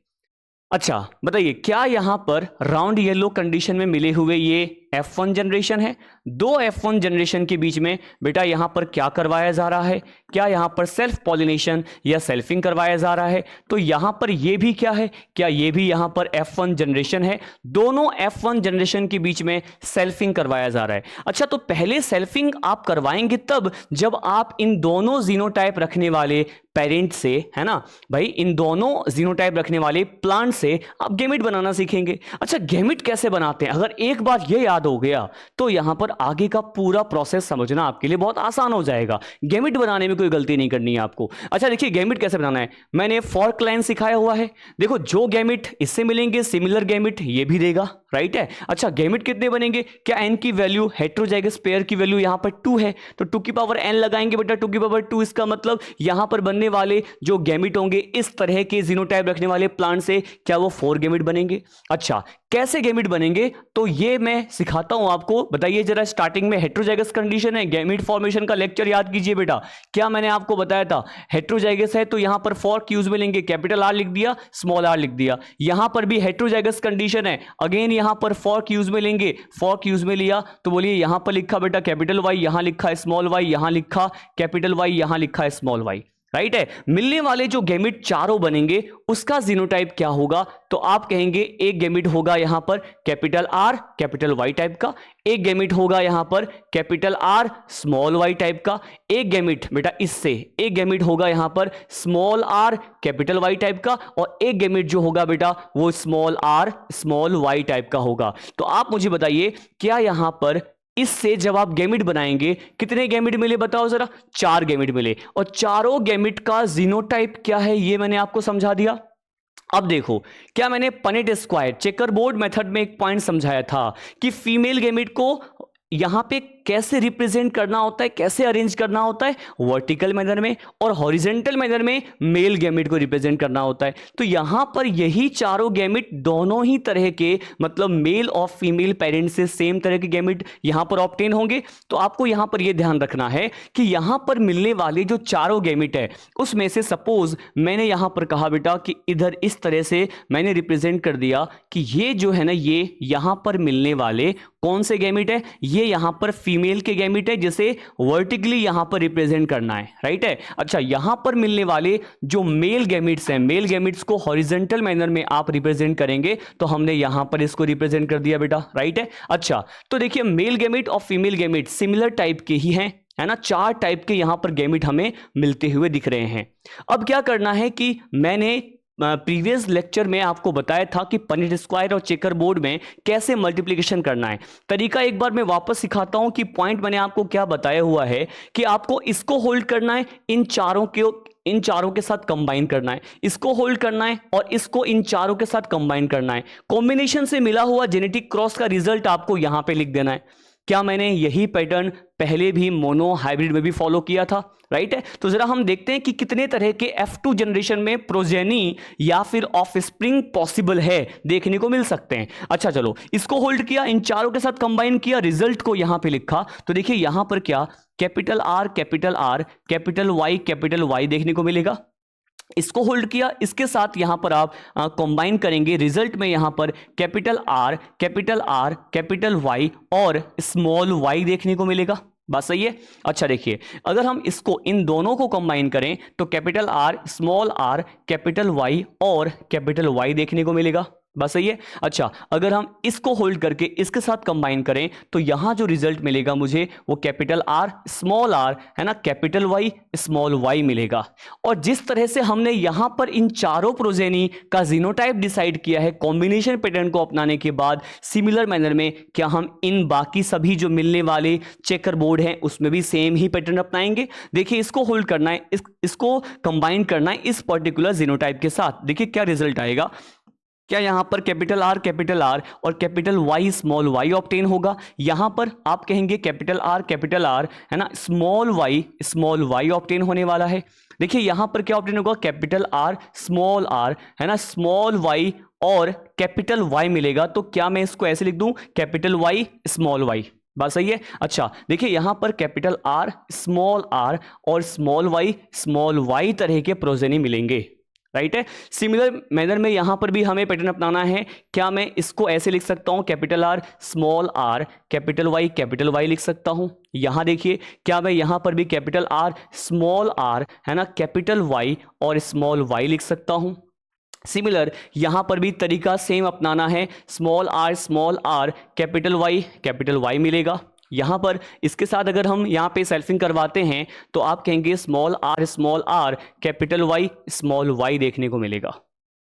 अच्छा बताइए क्या यहां पर राउंड येलो कंडीशन में मिले हुए ये F1 जनरेशन है, दो F1 जनरेशन के बीच में बेटा यहां पर क्या करवाया जा रहा है? क्या यहां पर सेल्फ पॉलिनेशन या सेल्फिंग करवाया जा रहा है? तो यहां पर ये भी क्या है, क्या ये भी यहां पर F1 जनरेशन है? दोनों F1 जनरेशन के बीच में सेल्फिंग करवाया जा रहा है। अच्छा तो पहले सेल्फिंग आप करवाएंगे तब जब आप इन दोनों जीनोटाइप रखने वाले पेरेंट से, है ना भाई, इन दोनों जीनोटाइप रखने वाले प्लांट से आप गैमेट बनाना सीखेंगे। अच्छा गैमेट कैसे बनाते हैं अगर एक बार ये याद हो गया तो यहां पर आगे का पूरा प्रोसेस समझना आपके लिए बहुत आसान हो जाएगा। गैमेट बनाने में कोई गलती नहीं करनी है आपको। अच्छा देखिए गैमेट कैसे बनाना है, मैंने फॉर्क लाइन सिखाया हुआ है। देखो जो गैमेट इससे मिलेंगे सिमिलर गैमेट ये भी देगा, राइट है। अच्छा गैमेट कितने बनेंगे? क्या n की वैल्यू हेटेरोजाइगस पेयर की वैल्यू यहां पर 2 है तो 2 की पावर n लगाएंगे बेटा, 2 की पावर 2। इसका मतलब यहां पर बनने वाले जो गैमेट होंगे इस तरह के जीनोटाइप रखने वाले प्लांट से क्या वो 4 गैमेट बनेंगे। अच्छा कैसे गैमेट बनेंगे तो ये मैं सिखाता हूं आपको। बताइए जरा स्टार्टिंग में हेटेरोजाइगस कंडीशन है, गैमेट फॉर्मेशन का लेक्चर याद कीजिए बेटा। क्या मैंने आपको बताया था? हेटेरोजाइगस है तो यहां पर फॉर्क यूज में लेंगे, कैपिटल आर लिख दिया स्मॉल आर लिख दिया। यहां पर भी हेटेरोजाइगस कंडीशन है, अगेन यहां पर फॉर्क यूज में लेंगे, फॉर्क यूज में लिया तो बोलिए यहां पर लिखा बेटा कैपिटल वाई, यहां लिखा स्मॉल वाई, यहां लिखा कैपिटल वाई, यहां लिखा स्मॉल वाई, राइट है। मिलने वाले जो गैमेट चारों बनेंगे उसका जीनोटाइप क्या होगा तो आप कहेंगे एक गैमेट होगा यहां पर capital R capital Y type का, एक गैमेट होगा यहां पर capital R small Y type का, एक गैमेट बेटा इससे एक गैमेट होगा यहां पर small R capital Y type का, और एक गैमेट जो होगा बेटा वो small R small Y type का होगा। तो आप मुझे बताइए क्या यहां पर इससे जब आप गैमेट बनाएंगे कितने गैमेट मिले बताओ जरा? 4 गैमेट मिले। और चारों गैमेट का जीनोटाइप क्या है ये मैंने आपको समझा दिया। अब देखो क्या मैंने Punnett square checker board method में एक पॉइंट समझाया था कि फीमेल गैमेट को यहां पे कैसे रिप्रेजेंट करना होता है, कैसे अरेंज करना होता है, वर्टिकल मैनर में, और हॉरिजेंटल मैनर में मेल गैमेट को रिप्रेजेंट करना होता है। तो यहां पर यही चारों गैमेट दोनों ही तरह के, मतलब मेल और फीमेल पेरेंट से सेम तरह के गैमेट यहां पर ऑब्टेन होंगे। तो आपको यहां पर यह ध्यान रखना है कि यहां पर मिलने वाले जो चारों गैमेट है उसमें से सपोज मैंने यहां पर कहा बेटा कि इधर इस तरह से मैंने रिप्रेजेंट कर दिया कि ये जो है ना, ये यहां पर मिलने वाले कौन से गैमेट है, ये यहां पर फीमेल के गैमेट है जिसे वर्टिकली यहां पर रिप्रेजेंट करना है, राइट है। अच्छा, यहां पर मिलने वाले जो मेल गैमेट्स हैं, मेल गैमेट्स को हॉरिजॉन्टल मैनर में आप रिप्रेजेंट करेंगे, तो हमने यहां पर इसको रिप्रेजेंट कर दिया बेटा, राइट है। अच्छा, तो देखिए मेल गैमेट और फीमेल गैमेट सिमिलर टाइप के ही हैं, है ना, 4 टाइप के यहां पर गैमेट हमें मिलते हुए दिख रहे हैं। अब क्या करना है कि मैंने प्रीवियस लेक्चर में आपको बताया था कि पनिट स्क्वायर और चेकर बोर्ड में कैसे मल्टीप्लिकेशन करना है। तरीका एक बार मैं वापस सिखाता हूं कि पॉइंट मैंने आपको क्या बताया हुआ है कि आपको इसको होल्ड करना है, इन चारों के साथ कंबाइन करना है, इसको होल्ड करना है और इसको इन चारों के साथ कंबाइन करना है। कॉम्बिनेशन से मिला हुआ जेनेटिक क्रॉस का रिजल्ट आपको यहां पे लिख देना है। क्या मैंने यही पैटर्न पहले भी मोनो हाइब्रिड में भी फॉलो किया था, राइट है। तो जरा हम देखते हैं कि कितने तरह के F2 जनरेशन में प्रोजेनी या फिर ऑफस्प्रिंग पॉसिबल है, देखने को मिल सकते हैं। अच्छा चलो, इसको होल्ड किया, इन चारों के साथ कंबाइन किया, रिजल्ट को यहां पे लिखा। तो देखिए यहां पर क्या कैपिटल R कैपिटल Y देखने को मिलेगा। इसको होल्ड किया, इसके साथ यहां पर आप कंबाइन करेंगे, रिजल्ट में यहां पर कैपिटल R कैपिटल Y और स्मॉल y देखने को मिलेगा। बात सही है। अच्छा देखिए, अगर हम इसको इन दोनों को कंबाइन करें तो capital R small r capital Y और कैपिटल Y देखने को मिलेगा। बस सही है। अच्छा, अगर हम इसको होल्ड करके इसके साथ कंबाइन करें तो यहां जो रिजल्ट मिलेगा मुझे वो कैपिटल R स्मॉल r है ना, कैपिटल Y स्मॉल y मिलेगा। और जिस तरह से हमने यहां पर इन चारों प्रोजेनी का जीनोटाइप डिसाइड किया है कॉम्बिनेशन पैटर्न को अपनाने के बाद, सिमिलर मैनर में क्या हम इन बाकी सभी जो मिलने वाले चेकर बोर्ड हैं उसमें भी सेम ही पैटर्न अपनाएंगे। देखिए, इसको होल्ड करना है, इसको कंबाइन करना है इस पर्टिकुलर जीनोटाइप के साथ। देखिए क्या रिजल्ट आएगा। क्या यहां पर कैपिटल R और capital Y small y obtain होगा। यहां पर आप कहेंगे कैपिटल R है ना, स्मॉल y ऑब्टेन होने वाला है। देखिए यहां पर क्या ऑब्टेन होगा, कैपिटल R स्मॉल r है ना, स्मॉल y और कैपिटल Y मिलेगा। तो क्या मैं इसको ऐसे लिख दूं, कैपिटल Y स्मॉल y। बात सही है। अच्छा देखिए, यहां पर कैपिटल R स्मॉल r और स्मॉल y तरह के प्रोजेनी मिलेंगे, राइट है। सिमिलर मैनर में यहां पर भी हमें पैटर्न अपनाना है। क्या मैं इसको ऐसे लिख सकता हूं, capital R small r capital Y लिख सकता हूं। यहां देखिए, क्या मैं यहां पर भी कैपिटल R स्मॉल r है ना, कैपिटल Y और स्मॉल y लिख सकता हूं। सिमिलर यहां पर भी तरीका सेम अपनाना है, स्मॉल r कैपिटल Y मिलेगा। यहां पर इसके साथ अगर हम यहां पे सेल्फिंग करवाते हैं तो आप कहेंगे small r capital Y small y देखने को मिलेगा,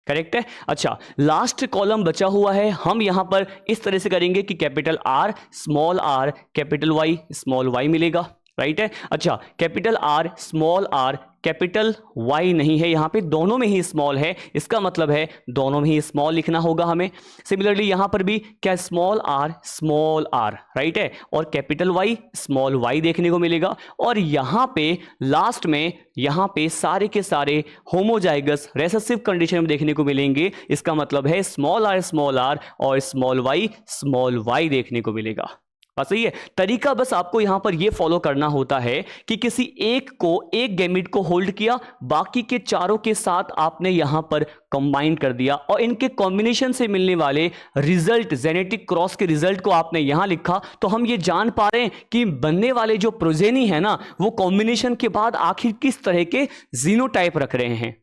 करेक्ट है। अच्छा, लास्ट कॉलम बचा हुआ है, हम यहां पर इस तरह से करेंगे कि capital R small r capital Y small y मिलेगा, राइट है। अच्छा, capital R small r capital Y नहीं है, यहां पे दोनों में ही स्मॉल है, इसका मतलब है दोनों में ही स्मॉल लिखना होगा हमें। सिमिलरली यहां पर भी क्या स्मॉल r राइट है, और कैपिटल Y स्मॉल y देखने को मिलेगा। और यहां पे लास्ट में यहां पे सारे के सारे होमोजाइगस रेसेसिव कंडीशन में देखने को मिलेंगे, इसका मतलब है स्मॉल r और स्मॉल y देखने को मिलेगा। बात सही है। तरीका बस आपको यहां पर यह फॉलो करना होता है कि किसी एक गैमेट को होल्ड किया, बाकी के चारों के साथ आपने यहां पर कंबाइन कर दिया और इनके कॉम्बिनेशन से मिलने वाले रिजल्ट, जेनेटिक क्रॉस के रिजल्ट को आपने यहां लिखा। तो हम ये जान पा रहे हैं कि बनने वाले जो प्रोजेनी है ना, वो कॉम्बिनेशन के बाद आखिर किस तरह के जीनोटाइप रख रहे हैं।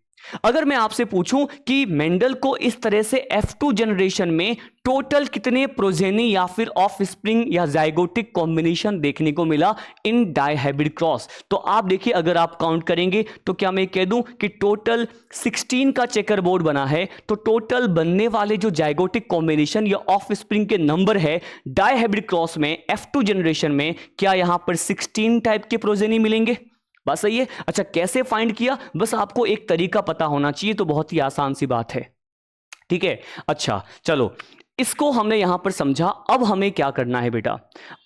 अगर मैं आपसे पूछूं कि मेंडल को इस तरह से F2 जनरेशन में टोटल कितने प्रोजेनी या फिर ऑफस्प्रिंग या जाइगोटिक कॉम्बिनेशन देखने को मिला इन डाइहाइब्रिड क्रॉस, तो आप देखिए अगर आप काउंट करेंगे तो क्या मैं कह दूं कि टोटल 16 का चेकर बोर्ड बना है। तो टोटल बनने वाले जो जाइगोटिक कॉम्बिनेशन या ऑफस्प्रिंग के नंबर है डाइहाइब्रिड क्रॉस में F2 जनरेशन में, क्या यहां पर 16 टाइप के प्रोजेनी मिलेंगे। बस सही है। अच्छा, कैसे फाइंड किया, बस आपको एक तरीका पता होना चाहिए, तो बहुत ही आसान सी बात है, ठीक है। अच्छा चलो, इसको हमने यहां पर समझा। अब हमें क्या करना है बेटा,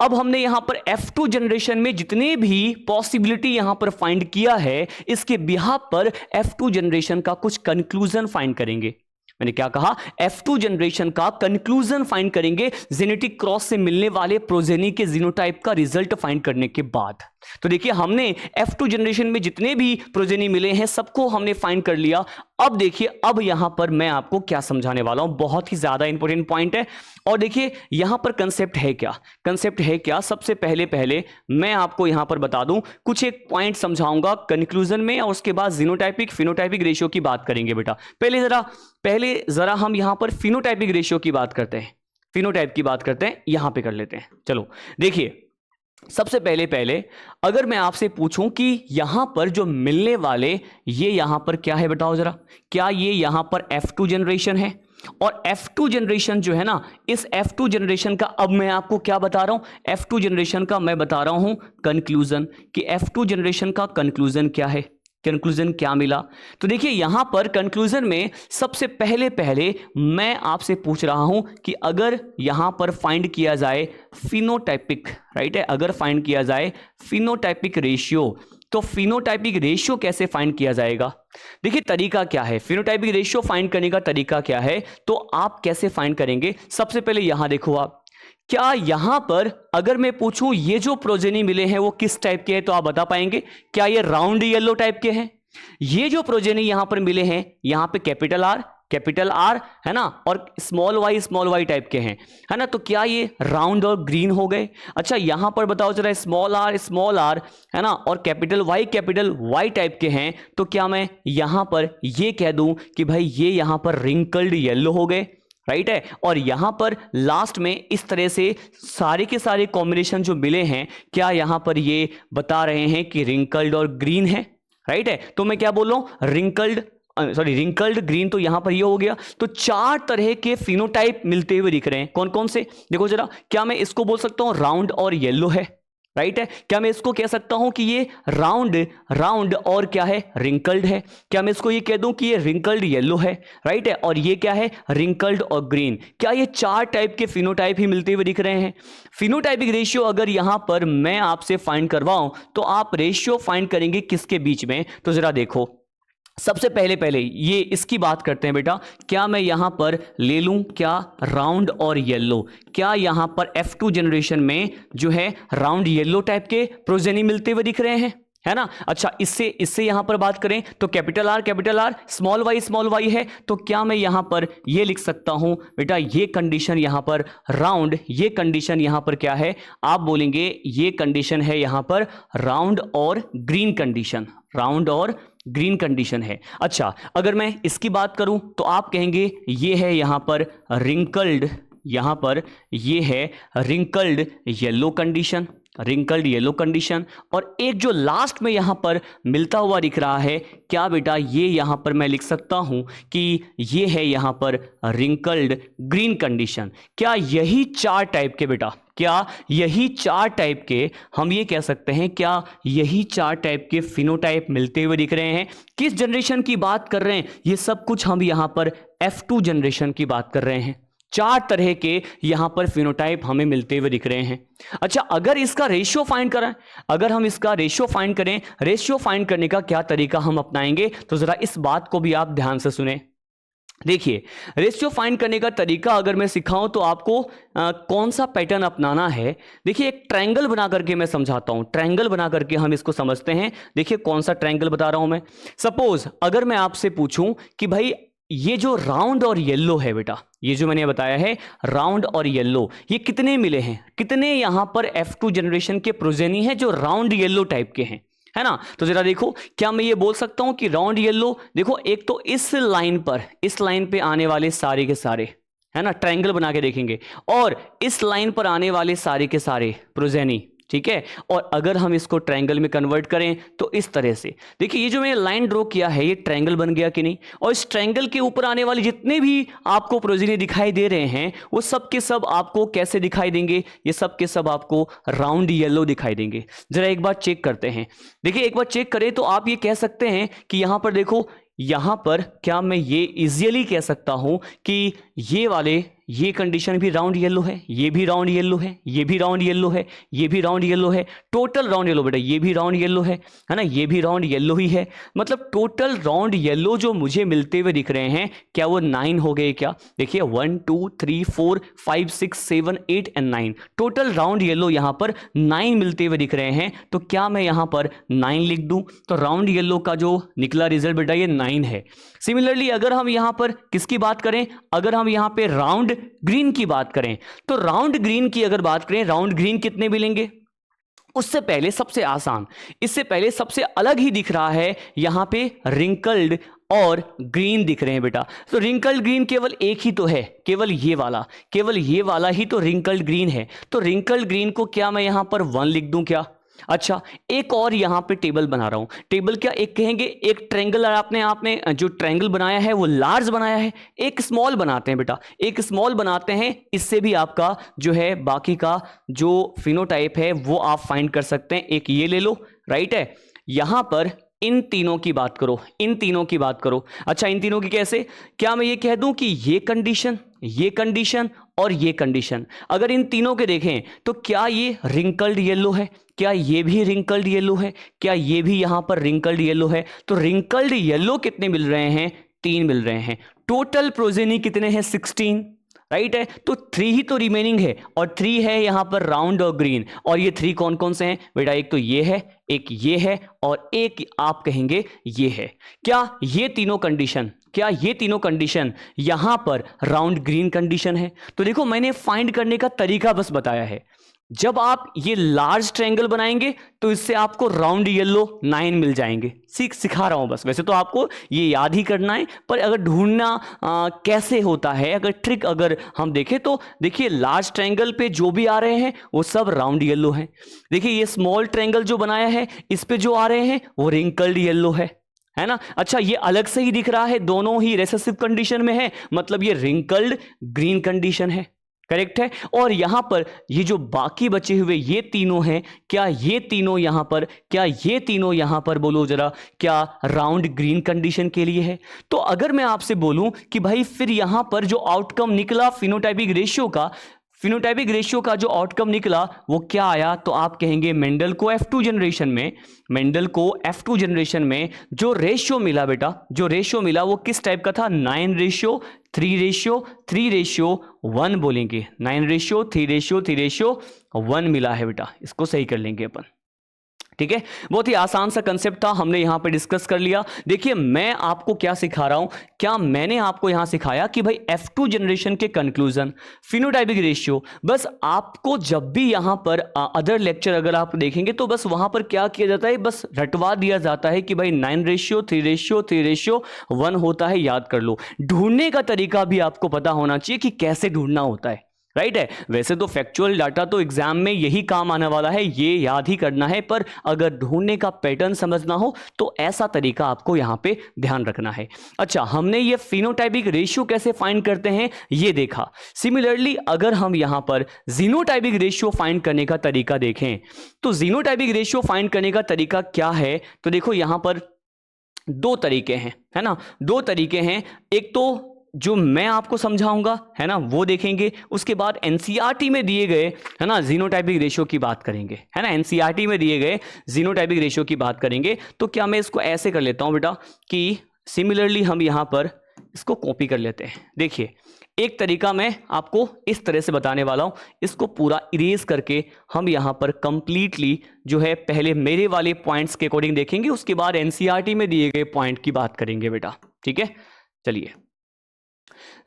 अब हमने यहां पर F2 जनरेशन में जितने भी पॉसिबिलिटी यहां पर फाइंड किया है, इसके बिहाफ पर F2 जनरेशन का कुछ कंक्लूजन फाइंड करेंगे। मैंने क्या कहा, F2 जनरेशन का कंक्लूजन फाइंड करेंगे जेनेटिक क्रॉस से मिलने वाले प्रोजेनी के जीनोटाइप का रिजल्ट फाइंड करने के बाद। तो देखिए हमने F2 जनरेशन में जितने भी प्रोजेनी मिले हैं सबको हमने फाइंड कर लिया। अब देखिए, अब यहां पर मैं आपको क्या समझाने वाला हूं, बहुत ही ज्यादा इंपॉर्टेंट पॉइंट है। और देखिए यहां पर कंसेप्ट है क्या, कंसेप्ट है क्या, सबसे पहले मैं आपको यहां पर बता दूं, कुछ एक पॉइंट समझाऊंगा कंक्लूजन में, और उसके बाद जीनोटाइपिक फिनोटाइपिक रेशियो की बात करेंगे बेटा। पहले जरा हम यहां पर फिनोटाइपिक रेशियो की बात करते हैं, फिनोटाइप की बात करते हैं, यहां पे कर लेते हैं। चलो देखिए, सबसे पहले अगर मैं आपसे पूछूं कि यहां पर जो मिलने वाले ये यहां पर क्या है, बताओ जरा, क्या ये यहां पर F2 जनरेशन है? और F2 जनरेशन जो है ना, इस F2 जनरेशन का अब मैं आपको क्या बता रहा हूं, F2 जनरेशन का मैं बता रहा हूं कंक्लूजन, कि F2 जनरेशन का कंक्लूजन क्या है, कंक्लूजन क्या मिला। तो देखिए यहां पर कंक्लूजन में सबसे पहले मैं आपसे पूछ रहा हूं कि अगर यहां पर फाइंड किया जाए फिनोटाइपिक, राइट है, अगर फाइंड किया जाए फिनोटाइपिक रेशियो, तो फिनोटाइपिक रेशियो कैसे फाइंड किया जाएगा? देखिए तरीका क्या है, फिनोटाइपिक रेशियो फाइंड करने का तरीका क्या है, तो आप कैसे फाइंड करेंगे? सबसे पहले यहां देखो आप, क्या यहां पर अगर मैं पूछूं ये जो प्रोजेनी मिले हैं वो किस टाइप के हैं, तो आप बता पाएंगे? क्या ये राउंड येलो टाइप के हैं? ये जो प्रोजेनी यहां पर मिले हैं, यहां पे कैपिटल आर है ना, और स्मॉल वाई टाइप के हैं, है ना, तो क्या ये राउंड और ग्रीन हो गए? अच्छा यहां पर बताओ जरा, स्मॉल आर है ना, और कैपिटल वाई टाइप के हैं, तो क्या मैं यहां पर ये कह दूं कि भाई ये यहां पर रिंकल्ड येलो हो गए, राइट है? और यहां पर लास्ट में इस तरह से सारे के सारे कॉम्बिनेशन जो मिले हैं, क्या यहां पर ये बता रहे हैं कि रिंकल्ड और ग्रीन है, राइट है? तो मैं क्या बोल रहा हूं, रिंकल्ड ग्रीन, तो यहां पर ये हो गया। तो 4 तरह के फिनोटाइप मिलते हुए दिख रहे हैं, कौन कौन से, देखो जरा, क्या मैं इसको बोल सकता हूं राउंड और येलो है, राइट है? क्या मैं इसको कह सकता हूं कि ये राउंड और क्या है, रिंकल्ड है? क्या मैं इसको ये कह दूं कि ये रिंकल्ड येलो है, राइट है? और ये क्या है, रिंकल्ड और ग्रीन? क्या ये 4 टाइप के फिनोटाइप ही मिलते हुए दिख रहे हैं? फिनोटाइपिक रेशियो अगर यहां पर मैं आपसे फाइंड करवाऊं, तो आप रेशियो फाइंड करेंगे किसके बीच में? तो जरा देखो, सबसे पहले ये इसकी बात करते हैं बेटा। क्या मैं यहां पर ले लूं, क्या राउंड और येलो? क्या यहां पर F2 जनरेशन में जो है राउंड येलो टाइप के प्रोजेनी मिलते हुए दिख रहे हैं, है ना? अच्छा इससे यहां पर बात करें तो कैपिटल आर, स्मॉल वाई है, तो क्या मैं यहां पर ये लिख सकता हूं बेटा, ये कंडीशन यहां पर राउंड, ये कंडीशन यहां पर क्या है, आप बोलेंगे ये कंडीशन है यहां पर राउंड और ग्रीन कंडीशन, राउंड और ग्रीन कंडीशन है। अच्छा अगर मैं इसकी बात करूं तो आप कहेंगे ये है यहां पर रिंकल्ड, यहां पर ये है wrinkled yellow condition, wrinkled yellow condition. और एक जो लास्ट में यहां पर मिलता हुआ दिख रहा है, क्या बेटा ये यहां पर मैं लिख सकता हूं कि ये है यहां पर रिंकल्ड ग्रीन कंडीशन। क्या यही 4 टाइप के बेटा, क्या यही 4 टाइप के हम ये कह सकते हैं, क्या यही 4 टाइप के फिनोटाइप मिलते हुए दिख रहे हैं? किस जनरेशन की बात कर रहे हैं? ये सब कुछ हम यहां पर F2 जनरेशन की बात कर रहे हैं। 4 तरह के यहां पर फिनोटाइप हमें मिलते हुए दिख रहे हैं। अच्छा अगर इसका रेशियो फाइंड करें, अगर हम इसका रेशियो फाइंड करें, रेशियो फाइंड करने का क्या तरीका हम अपनाएंगे, तो जरा इस बात को भी आप ध्यान से सुने। देखिए रेशियो फाइंड करने का तरीका अगर मैं सिखाऊं तो आपको कौन सा पैटर्न अपनाना है। देखिए एक ट्रायंगल बना करके मैं समझाता हूं, ट्रायंगल बना करके हम इसको समझते हैं। देखिए कौन सा ट्रायंगल बता रहा हूं मैं। सपोज अगर मैं आपसे पूछूं कि भाई ये जो राउंड और येलो है बेटा, ये जो मैंने बताया है राउंड और येलो, ये कितने मिले हैं, कितने यहां पर F2 जनरेशन के प्रोजेनी हैं जो राउंड येलो टाइप के हैं, है ना? तो जरा देखो, क्या मैं ये बोल सकता हूं कि राउंड येलो, देखो एक तो इस लाइन पे आने वाले सारे के सारे, है ना, ट्रायंगल बना के देखेंगे, और इस लाइन पर आने वाले सारे के सारे प्रोजेनी, ठीक है? और अगर हम इसको ट्रायंगल में कन्वर्ट करें तो इस तरह से देखिए, ये जो मैंने लाइन ड्रॉ किया है ये ट्रायंगल बन गया कि नहीं? और इस ट्रायंगल के ऊपर आने वाले जितने भी आपको प्रोजेनी दिखाई दे रहे हैं वो सब के सब आपको कैसे दिखाई देंगे? ये सब के सब आपको राउंड येलो दिखाई देंगे। जरा एक बार चेक करते हैं। देखिए एक बार चेक करें तो आप ये कह सकते हैं कि यहां पर देखो, यहां पर क्या मैं ये इजीली कह सकता हूं कि ये वाले ये कंडीशन भी राउंड येलो है, ये भी राउंड येलो है, ये भी राउंड येलो है, ये भी राउंड येलो है, टोटल राउंड येलो बेटा, ये भी राउंड येलो है ना, ये भी राउंड येलो ही है। मतलब टोटल राउंड येलो जो मुझे मिलते हुए दिख रहे हैं, क्या वो 9 हो गए क्या? देखिए 1 2 3 4 5 6 7 8 एंड 9, टोटल राउंड येलो यहां पर 9 मिलते हुए दिख रहे हैं। तो क्या मैं यहां पर 9 लिख दूं? तो राउंड येलो का जो निकला रिजल्ट बेटा ये 9 है। सिमिलरली अगर हम यहां पर किसकी बात करें, अगर हम यहां पे राउंड ग्रीन की बात करें, तो राउंड ग्रीन की अगर बात करें, राउंड ग्रीन कितने मिलेंगे? उससे पहले सबसे आसान, इससे पहले सबसे अलग ही दिख रहा है, यहां पे रिंकल्ड और ग्रीन दिख रहे हैं बेटा। तो रिंकल्ड ग्रीन केवल एक ही तो है, केवल ये वाला ही तो रिंकल्ड ग्रीन है। तो रिंकल्ड ग्रीन को क्या मैं यहां पर 1 लिख दूं क्या? अच्छा, एक और यहां पे टेबल बना रहा हूं। टेबल क्या एक कहेंगे, एक ट्रायंगल आपने आपने जो ट्रायंगल बनाया है वो लार्ज बनाया है, एक स्मॉल बनाते हैं बेटा, एक स्मॉल बनाते हैं। इससे भी आपका जो है बाकी का जो फिनोटाइप है वो आप फाइंड कर सकते हैं। एक ये ले लो, राइट है। यहां पर इन तीनों की बात करो, इन तीनों की बात करो। अच्छा, इन तीनों की कैसे? क्या मैं ये कह दूं कि ये कंडीशन और ये कंडीशन, अगर इन तीनों के देखें तो क्या ये रिंकल्ड येलो है? क्या ये भी रिंकल्ड येलो है? क्या ये भी यहां पर रिंकल्ड येलो है? तो रिंकल्ड येलो कितने मिल रहे हैं? 3 मिल रहे हैं। टोटल प्रोजेनी कितने हैं? 16, राइट है। तो 3 ही तो रिमेनिंग है, और 3 है यहां पर राउंड और ग्रीन। और ये 3 कौन कौन से हैं बेटा? एक तो ये है, एक ये है, और एक आप कहेंगे ये है। क्या ये तीनों कंडीशन यहां पर राउंड ग्रीन कंडीशन है? तो देखो मैंने फाइंड करने का तरीका बस बताया है। जब आप ये लार्ज ट्रायंगल बनाएंगे तो इससे आपको राउंड येलो 9 मिल जाएंगे। सिखा रहा हूं बस, वैसे तो आपको ये याद ही करना है, पर अगर ढूंढना कैसे होता है, अगर ट्रिक अगर हम देखें तो देखिए लार्ज ट्रायंगल पे जो भी आ रहे हैं वो सब राउंड येलो हैं। देखिए ये स्मॉल ट्रायंगल जो बनाया है इस पे जो आ रहे हैं वो रिंकल्ड येलो है ना। अच्छा, ये अलग से ही दिख रहा है, दोनों ही रिसेसिव कंडीशन में है, मतलब ये रिंकल्ड ग्रीन कंडीशन है, करेक्ट है। और यहां पर ये जो बाकी बचे हुए ये तीनों हैं, क्या ये तीनों यहां पर बोलो जरा, क्या राउंड ग्रीन कंडीशन के लिए है? तो अगर मैं आपसे बोलूं कि भाई फिर यहां पर जो आउटकम निकला फिनोटाइपिक रेशियो का जो आउटकम निकला वो क्या आया? तो आप कहेंगे मेंडल को F2 जनरेशन में जो रेशियो मिला बेटा, जो रेशियो मिला वो किस टाइप का था? 9:3:1 बोलेंगे। 9:3:1 मिला है बेटा, इसको सही कर लेंगे अपन, ठीक है। बहुत ही आसान सा कंसेप्ट था, हमने यहां पे डिस्कस कर लिया। देखिए मैं आपको क्या सिखा रहा हूं, क्या मैंने आपको यहां सिखाया कि भाई F2 जनरेशन के कंक्लूजन फिनोटाइपिक रेशियो, बस आपको जब भी यहां पर अदर लेक्चर अगर आप देखेंगे तो बस वहां पर क्या किया जाता है, बस रटवा दिया जाता है कि भाई 9:3:1 होता है, याद कर लो। ढूंढने का तरीका भी आपको पता होना चाहिए कि कैसे ढूंढना होता है, राइट है। वैसे तो फैक्चुअल डाटा तो एग्जाम में यही काम आने वाला है, ये याद ही करना है, पर अगर ढूंढने का पैटर्न समझना हो तो ऐसा तरीका आपको यहां पे ध्यान रखना है। अच्छा, हमने ये फिनोटाइपिक रेशियो कैसे फाइंड करते हैं ये देखा। सिमिलरली अगर हम यहां पर जीनोटाइपिक रेशियो फाइंड करने का तरीका देखें तो जीनोटाइपिक रेशियो फाइंड करने का तरीका क्या है? तो देखो यहां पर 2 तरीके हैं, है ना, 2 तरीके हैं। एक तो जो मैं आपको समझाऊंगा, है ना, वो देखेंगे, उसके बाद एनसीईआरटी में दिए गए, है ना, जीनोटाइपिक रेशियो की बात करेंगे, है ना, एनसीईआरटी में दिए गए जीनोटाइपिक रेशियो की बात करेंगे। तो क्या मैं इसको ऐसे कर लेता हूं बेटा कि सिमिलरली हम यहां पर इसको कॉपी कर लेते हैं। देखिए एक तरीका मैं आपको इस तरह से बताने वाला हूं, इसको पूरा इरेज करके हम यहां पर कंप्लीटली जो है पहले मेरे वाले पॉइंट्स के अकॉर्डिंग देखेंगे, उसके बाद एनसीईआरटी में दिए गए पॉइंट की बात करेंगे बेटा, ठीक है। चलिए,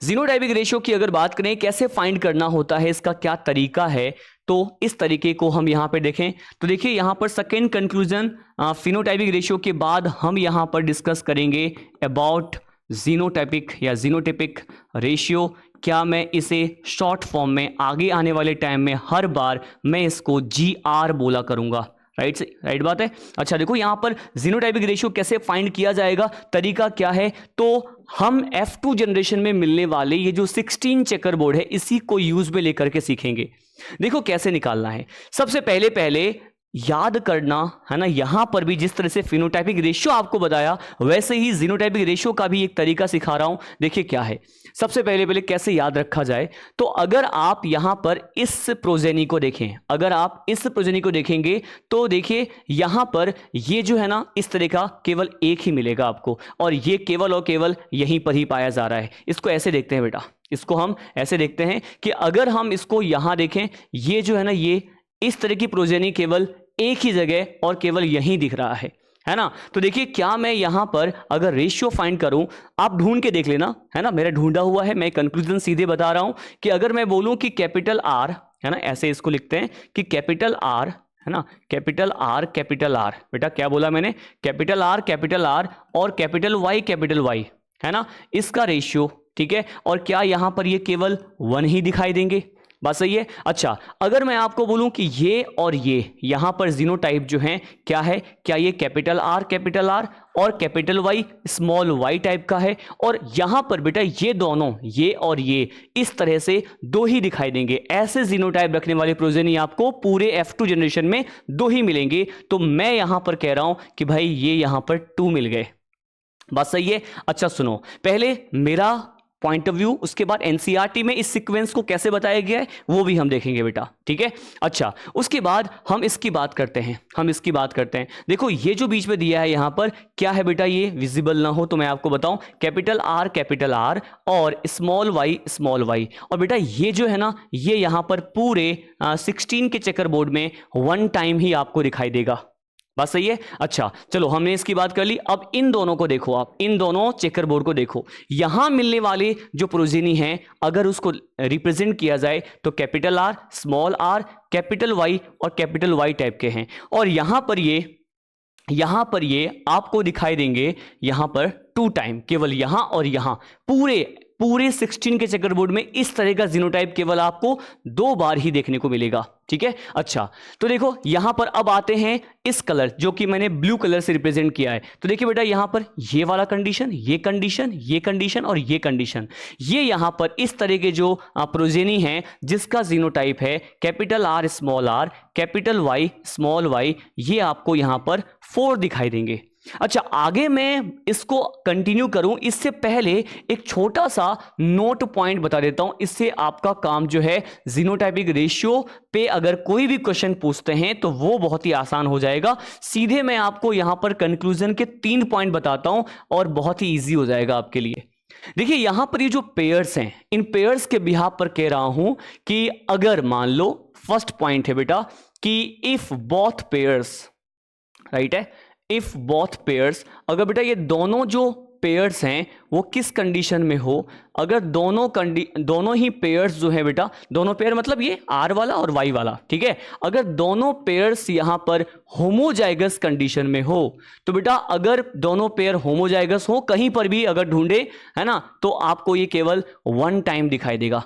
जीनोटाइपिक रेशियो की अगर बात करें कैसे फाइंड करना होता है, इसका क्या तरीका है, तो इस तरीके को हम यहां पे देखें तो देखिए यहां पर सेकेंड कंक्लूजन फिनोटाइपिक रेशियो के बाद हम यहां पर डिस्कस करेंगे अबाउट जीनोटाइपिक रेशियो। क्या मैं इसे शॉर्ट फॉर्म में आगे आने वाले टाइम में हर बार मैं इसको GR बोला करूंगा, राइट बात है। अच्छा देखो यहां पर जीनोटाइपिक रेशियो कैसे फाइंड किया जाएगा, तरीका क्या है, तो हम F2 जनरेशन में मिलने वाले ये जो 16 चेकर बोर्ड है इसी को यूज में लेकर के सीखेंगे। देखो कैसे निकालना है। सबसे पहले याद करना है ना, यहां पर भी जिस तरह से फिनोटाइपिक रेशियो आपको बताया वैसे ही जीनोटाइपिक रेशियो का भी एक तरीका सिखा रहा हूं। देखिए क्या है, सबसे पहले कैसे याद रखा जाए, तो अगर आप यहां पर इस प्रोजेनी को देखें, अगर आप इस प्रोजेनी को देखेंगे तो देखिए यहां पर ये जो है ना इस तरह का केवल एक ही मिलेगा आपको, और ये केवल और केवल यहीं पर ही पाया जा रहा है। इसको ऐसे देखते हैं बेटा, इसको हम ऐसे देखते हैं कि अगर हम इसको यहां देखें, ये जो है ना ये इस तरह की प्रोजेनी केवल एक ही जगह और केवल यहीं दिख रहा है ना। तो देखिए क्या मैं यहां पर अगर रेशियो फाइंड करूं, आप ढूंढ के देख लेना, है ना, मेरा ढूंढा हुआ है, मैं कंक्लूजन सीधे बता रहा हूं कि अगर मैं बोलूं कि कैपिटल आर, है ना, ऐसे इसको लिखते हैं कि कैपिटल आर, है ना, कैपिटल आर, बेटा क्या बोला मैंने, कैपिटल आर और कैपिटल वाई, है ना, इसका रेशियो, ठीक है, और क्या यहां पर ये केवल 1 ही दिखाई देंगे, बात सही है। अच्छा, अगर मैं आपको बोलूं कि ये और ये यहां पर जीनोटाइप जो है क्या है, क्या ये कैपिटल आर और capital Y small Y type का है, और यहां पर बेटा ये दोनों, ये और ये इस तरह से 2 ही दिखाई देंगे। ऐसे जीनोटाइप रखने वाले प्रोजेनी आपको पूरे F2 जनरेशन में 2 ही मिलेंगे। तो मैं यहां पर कह रहा हूं कि भाई ये यहां पर 2 मिल गए, बात सही है। अच्छा सुनो, पहले मेरा पॉइंट ऑफ व्यू, उसके बाद एनसीईआरटी में इस सीक्वेंस को कैसे बताया गया है वो भी हम देखेंगे बेटा, ठीक है। अच्छा, उसके बाद हम इसकी बात करते हैं, देखो ये जो बीच में दिया है यहां पर क्या है बेटा, ये विजिबल ना हो तो मैं आपको बताऊं, कैपिटल आर और स्मॉल वाई, और बेटा ये जो है ना ये यहां पर पूरे 16 के चेकर बोर्ड में 1 टाइम ही आपको दिखाई देगा, बात सही है। अच्छा चलो, हमने इसकी बात कर ली, अब इन दोनों को देखो, आप इन दोनों चेकर बोर्ड को देखो, यहां मिलने वाले जो प्रोजेनी हैं अगर उसको रिप्रेजेंट किया जाए तो capital R, small R, capital Y और कैपिटल वाई टाइप के हैं, और यहां पर ये आपको दिखाई देंगे यहां पर 2 टाइम, केवल यहां और यहां पूरे 16 के चेकर बोर्ड में इस तरह का जीनोटाइप केवल आपको 2 बार ही देखने को मिलेगा, ठीक है। अच्छा तो देखो यहां पर अब आते हैं इस कलर जो कि मैंने ब्लू कलर से रिप्रेजेंट किया है, तो देखिए बेटा यहां पर ये वाला कंडीशन, ये कंडीशन और ये कंडीशन, ये यहां पर इस तरह के जो प्रोजेनी हैं जिसका जीनोटाइप है capital R, capital Y, small Y, ये आपको यहां पर 4 दिखाई देंगे। अच्छा, आगे मैं इसको कंटिन्यू करूं इससे पहले एक छोटा सा नोट पॉइंट बता देता हूं, इससे आपका काम जो है जीनोटाइपिक रेशियो पे अगर कोई भी क्वेश्चन पूछते हैं तो वो बहुत ही आसान हो जाएगा। सीधे मैं आपको यहां पर कंक्लूजन के 3 पॉइंट बताता हूं और बहुत ही इजी हो जाएगा आपके लिए। देखिए यहां पर ये जो पेयर्स हैं, इन पेयर्स के बिहाफ पर कह रहा हूं कि अगर मान लो, फर्स्ट पॉइंट है बेटा कि इफ बोथ पेयर्स, राइट है, इफ बोथ पेयर्स, अगर बेटा ये दोनों जो पेयर्स हैं वो किस कंडीशन में हो, अगर दोनों ही पेयर्स जो है बेटा, दोनों पेयर मतलब ये आर वाला और वाई वाला, ठीक है, अगर दोनों पेयर्स यहां पर होमोजाइगस कंडीशन में हो, तो बेटा अगर दोनों पेयर होमोजाइगस हो कहीं पर भी अगर ढूंढे, है ना, तो आपको ये केवल 1 टाइम दिखाई देगा,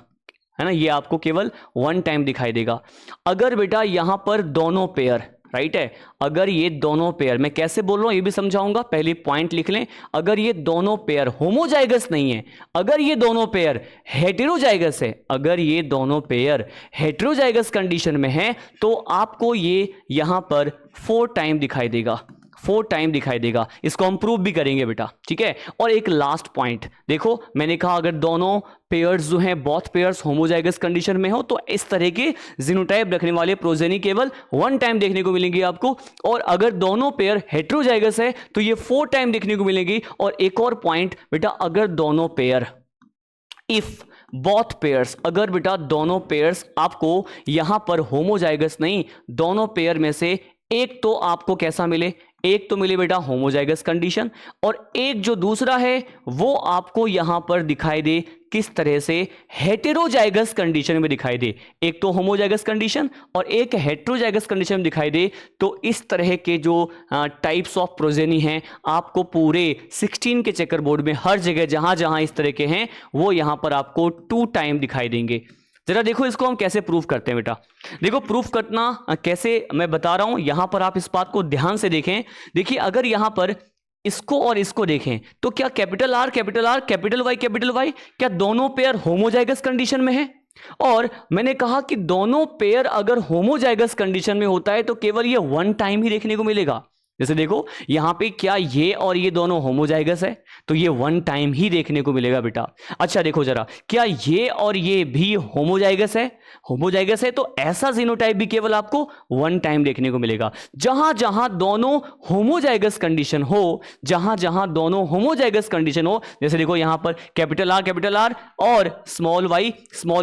है ना, ये आपको केवल 1 टाइम दिखाई देगा। अगर बेटा यहां पर दोनों पेयर, राइट है, अगर ये दोनों पेयर, मैं कैसे बोल रहा हूं ये भी समझाऊंगा, पहले पॉइंट लिख लें, अगर ये दोनों पेयर होमोजाइगस नहीं है, अगर ये दोनों पेयर हेटेरोजाइगस है, अगर ये दोनों पेयर हेटेरोजाइगस कंडीशन में है तो आपको ये यहां पर 4 टाइम दिखाई देगा, 4 टाइम दिखाई देगा। इसको हम प्रूव भी करेंगे बेटा, ठीक है। और एक लास्ट पॉइंट देखो, मैंने कहा अगर दोनों पेयर्स जो हैं, बोथ पेयर्स होमोजाइगस कंडीशन में हो तो इस तरह के जीनोटाइप रखने वाले प्रोजेनी केवल 1 टाइम देखने को मिलेंगे आपको, और अगर दोनों पेयर हेटेरोजाइगस है तो ये 4 टाइम देखने को मिलेगी। और एक और पॉइंट बेटा, अगर दोनों पेयर, इफ बोथ पेयर्स, अगर बेटा दोनों पेयर्स आपको यहां पर होमोजाइगस नहीं, दोनों पेयर में से एक तो आपको कैसा मिले, एक तो मिले बेटा होमोजाइगस कंडीशन, और एक जो दूसरा है वो आपको यहां पर दिखाई दे किस तरह से, हेटेरोजाइगस कंडीशन में दिखाई दे, एक तो होमोजाइगस कंडीशन और एक हेटेरोजाइगस कंडीशन में दिखाई दे, तो इस तरह के जो टाइप्स ऑफ प्रोजेनी हैं आपको पूरे 16 के चेकर बोर्ड में हर जगह जहां जहां इस तरह के हैं वो यहां पर आपको 2 टाइम दिखाई देंगे। जरा देखो इसको हम कैसे प्रूफ करते हैं बेटा, देखो प्रूफ करना कैसे मैं बता रहा हूं, यहां पर आप इस बात को ध्यान से देखें। देखिए अगर यहां पर इसको और इसको देखें तो क्या कैपिटल आर, कैपिटल वाई क्या दोनों पेयर होमोजाइगस कंडीशन में है? और मैंने कहा कि दोनों पेयर अगर होमोजाइगस कंडीशन में होता है तो केवल ये वन टाइम ही देखने को मिलेगा। जैसे देखो यहां पे क्या ये और ये दोनों होमोजाइगस है तो ये वन टाइम ही देखने को मिलेगा बेटा। अच्छा देखो जरा, क्या ये और ये भी होमोजाइगस है? होमोजाइगस है तो ऐसा जीनोटाइप भी केवल आपको वन टाइम देखने को मिलेगा। जहां जहां दोनों होमोजाइगस कंडीशन हो, जहां जहां दोनों होमोजाइगस कंडीशन हो, जैसे देखो यहां पर कैपिटल आर और स्मॉल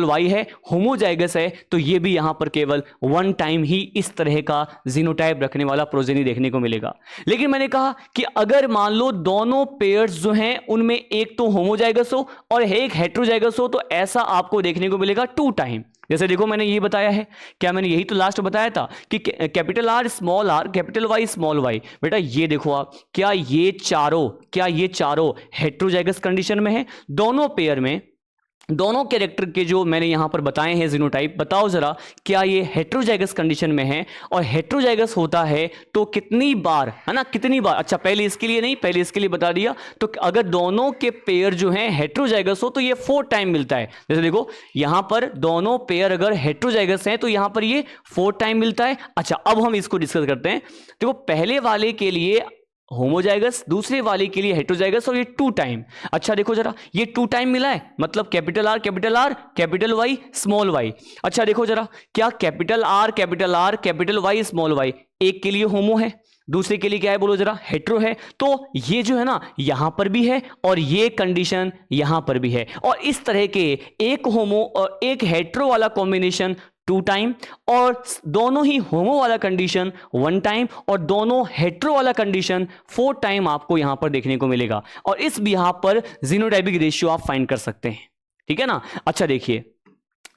वाई है, होमोजाइगस है, तो ये भी यहां पर केवल वन टाइम ही इस तरह का जीनोटाइप रखने वाला प्रोजेनी देखने को मिलेगा। लेकिन मैंने कहा कि अगर मान लो दोनों पेयर्स जो हैं उनमें एक तो होमोजाइगस हो और एक हेटेरोजाइगस हो, तो ऐसा आपको देखने को मिलेगा टू टाइम। जैसे देखो मैंने ये बताया है, क्या मैंने यही तो लास्ट बताया था कि capital R capital Y small Y. बेटा ये देखो आप, क्या ये चारों हेटेरोजाइगस कंडीशन में है? दोनों पेयर में दोनों कैरेक्टर के जो मैंने यहां पर बताए हैं जीनोटाइप, बताओ जरा क्या ये हेटेरोजाइगस कंडीशन में है? और हेटेरोजाइगस होता है तो कितनी बार, है ना, कितनी बार? अच्छा पहले इसके लिए नहीं, पहले इसके लिए बता दिया। तो अगर दोनों के पेयर जो हैं हेटेरोजाइगस हो तो ये 4 टाइम मिलता है। जैसे देखो यहां पर दोनों पेयर अगर हेटेरोजाइगस हैं तो यहां पर ये 4 टाइम मिलता है। अच्छा अब हम इसको डिस्कस करते हैं। देखो पहले वाले के लिए होमोजाइगस, दूसरे वाले के लिए हेटेरोजाइगस और ये 2 टाइम। अच्छा देखो जरा, ये 2 टाइम मिला है, मतलब capital R capital Y small Y. अच्छा देखो जरा, क्या capital R capital Y small Y एक के लिए होमो है, दूसरे के लिए क्या है बोलो जरा, हेट्रो है। तो ये जो है ना यहां पर भी है और ये कंडीशन यहां पर भी है। और इस तरह के एक होमो और एक हेट्रो वाला कॉम्बिनेशन 2 टाइम, और दोनों ही होमो वाला कंडीशन 1 टाइम, और दोनों हेट्रो वाला कंडीशन 4 टाइम आपको यहां पर देखने को मिलेगा। और इस बिहार पर जीनोटाइपिक रेशियो आप फाइंड कर सकते हैं, ठीक है ना। अच्छा देखिए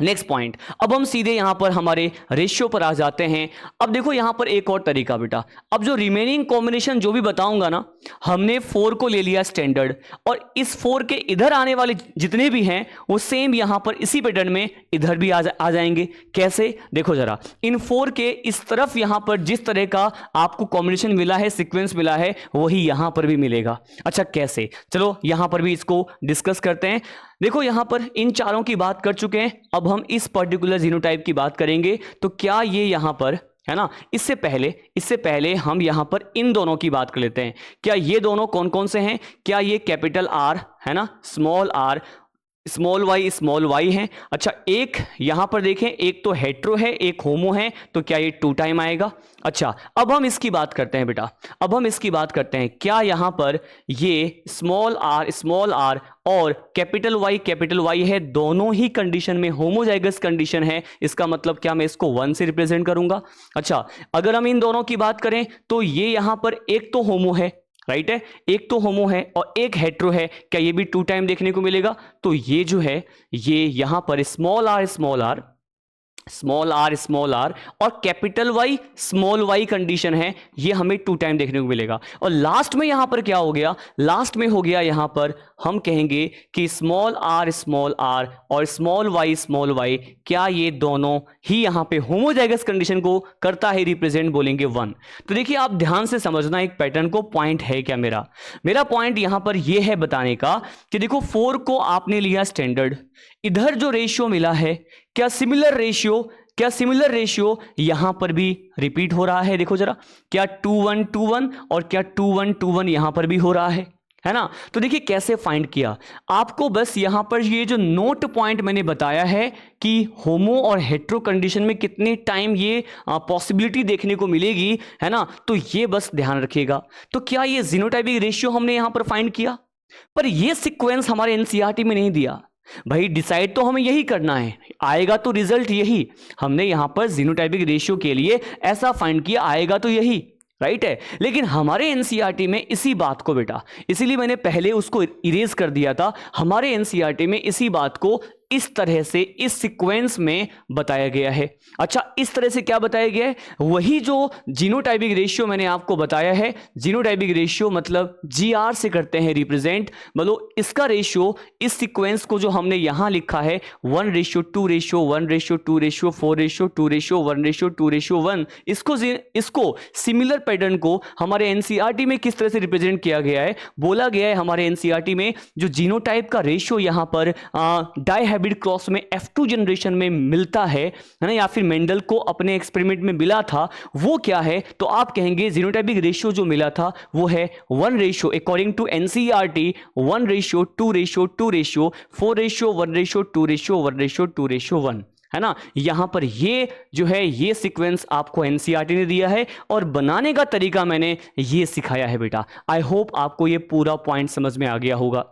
नेक्स्ट पॉइंट, अब हम सीधे यहां पर हमारे रेशियो पर आ जाते हैं। अब देखो यहां पर एक और तरीका बेटा, अब जो रिमेनिंग कॉम्बिनेशन जो भी बताऊंगा ना, हमने 4 को ले लिया स्टैंडर्ड, और इस 4 के इधर आने वाले जितने भी हैं वो सेम यहां पर इसी पैटर्न में इधर भी आ जाएंगे। कैसे देखो जरा, इन 4 के इस तरफ यहां पर जिस तरह का आपको कॉम्बिनेशन मिला है, सीक्वेंस मिला है, वही यहां पर भी मिलेगा। अच्छा कैसे, चलो यहां पर भी इसको डिस्कस करते हैं। देखो यहां पर इन चारों की बात कर चुके हैं, अब हम इस पर्टिकुलर जीनोटाइप की बात करेंगे। तो क्या ये यहां पर है ना, इससे पहले हम यहां पर इन दोनों की बात कर लेते हैं। क्या ये दोनों कौन कौन से हैं? क्या ये कैपिटल आर है ना, स्मॉल आर स्मॉल वाई है। अच्छा एक यहां पर देखें, एक तो हेट्रो है एक होमो है, तो क्या ये 2 टाइम आएगा? अच्छा अब हम इसकी बात करते हैं बेटा, अब हम इसकी बात करते हैं, क्या यहां पर ये स्मॉल आर और कैपिटल वाई है, दोनों ही कंडीशन में होमोजाइगस कंडीशन है। इसका मतलब क्या मैं इसको 1 से रिप्रेजेंट करूंगा। अच्छा अगर हम इन दोनों की बात करें तो ये यहां पर एक तो होमो है, राइट है, एक तो होमो है और एक हेट्रो है, क्या ये भी 2 टाइम देखने को मिलेगा? तो ये जो है ये यहां पर स्मॉल आर और capital Y small Y condition है, ये हमें 2 टाइम देखने को मिलेगा। और लास्ट में यहां पर क्या हो गया, लास्ट में हो गया यहां पर हम कहेंगे कि स्मॉल आर और स्मॉल वाई, क्या ये दोनों ही यहां पे होमोजाइगस कंडीशन को करता है रिप्रेजेंट, बोलेंगे 1। तो देखिए आप ध्यान से समझना एक पैटर्न को, पॉइंट है क्या मेरा पॉइंट यहां पर यह है बताने का कि देखो 4 को आपने लिया स्टैंडर्ड, इधर जो रेशियो मिला है, क्या सिमिलर रेशियो यहां पर भी रिपीट हो रहा है? देखो जरा, क्या 2-1-2-1 और क्या 2-1-2-1 यहां पर भी हो रहा है ना। तो देखिए कैसे फाइंड किया, आपको बस यहां पर ये जो नोट पॉइंट मैंने बताया है कि होमो और हेट्रो कंडीशन में कितने टाइम ये पॉसिबिलिटी देखने को मिलेगी, है ना, तो ये बस ध्यान रखिएगा। तो क्या ये जीनोटाइपिक रेशियो हमने यहां पर फाइंड किया, पर ये सीक्वेंस हमारे एनसीईआरटी में नहीं दिया। भाई डिसाइड तो हमें यही करना है, आएगा तो रिजल्ट यही, हमने यहां पर जीनोटाइपिक रेशियो के लिए ऐसा फाइंड किया, आएगा तो यही, राइट है। लेकिन हमारे एनसीईआरटी में इसी बात को बेटा, इसीलिए मैंने पहले उसको इरेज कर दिया था, हमारे एनसीईआरटी में इसी बात को इस तरह से इस सीक्वेंस में बताया गया है। अच्छा इस तरह से क्या बताया गया है, वही जो जीनोटाइपिक रेशियो मैंने आपको बताया है। जीनोटाइपिक रेशियो मतलब जीआर से करते हैं रिप्रेजेंट, मतलब इसका रेशियो, इस सीक्वेंस को जो हमने यहां लिखा है 1:2:1:4:4:4:2:1 इसको सिमिलर पैटर्न को हमारे एनसीईआरटी में किस तरह से रिप्रेजेंट किया गया है, बोला गया है हमारे एनसीईआरटी में जो जीनोटाइप का रेशियो यहां पर हाइब्रिड क्रॉस में F2 जनरेशन में मिलता है ना, या फिर मेंडल को अपने एक्सपेरिमेंट में मिला था, वो क्या है? तो आप कहेंगे जीनोटाइपिक रेशियो जो मिला था वो है 1 ratio, according to NCERT 1 ratio 2 ratio 2 ratio 4 ratio 1 ratio 2 ratio 1 ratio 2 ratio 1, है ना। यहां पर ये जो है ये सीक्वेंस आपको NCERT ने दिया है और बनाने का तरीका मैंने ये सिखाया है बेटा। आई होप आपको ये पूरा पॉइंट समझ में आ गया होगा।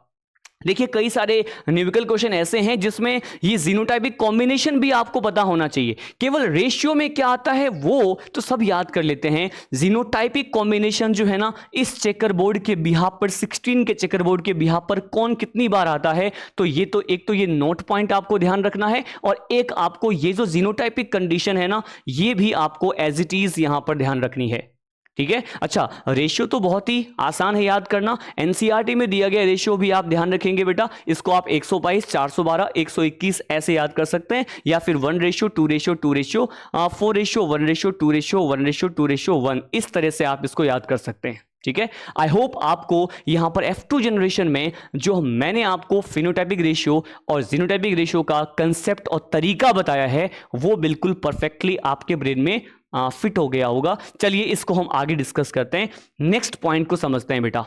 देखिए कई सारे न्यूमेरिकल क्वेश्चन ऐसे हैं जिसमें ये जीनोटाइपिक कॉम्बिनेशन भी आपको पता होना चाहिए, केवल रेशियो में क्या आता है वो तो सब याद कर लेते हैं। जीनोटाइपिक कॉम्बिनेशन जो है ना, इस चेकर बोर्ड के बिहाफ पर 16 के चेकर बोर्ड के बिहाफ पर कौन कितनी बार आता है, तो ये तो एक तो ये नोट पॉइंट आपको ध्यान रखना है, और एक आपको ये जो जीनोटाइपिक कंडीशन है ना, ये भी आपको एज इट इज यहां पर ध्यान रखनी है, ठीक है। अच्छा, रेशियो तो बहुत ही आसान है याद करना, NCERT में दिया गया रेशियो भी आप ध्यान रखेंगे बेटा। इसको आप 122, 412, 121 ऐसे याद कर सकते हैं, या फिर 1 ratio 2 ratio 2 ratio 4 ratio 1 ratio 2 ratio 1 ratio 2 ratio 1, इस तरह से आप इसको याद कर सकते हैं, ठीक है। आई होप आपको यहां पर F2 जनरेशन में जो मैंने आपको फिनोटाइपिक रेशियो और जीनोटाइपिक रेशियो का कंसेप्ट और तरीका बताया है वो बिल्कुल परफेक्टली आपके ब्रेन में फिट हो गया होगा। चलिए इसको हम आगे डिस्कस करते हैं, नेक्स्ट पॉइंट को समझते हैं बेटा।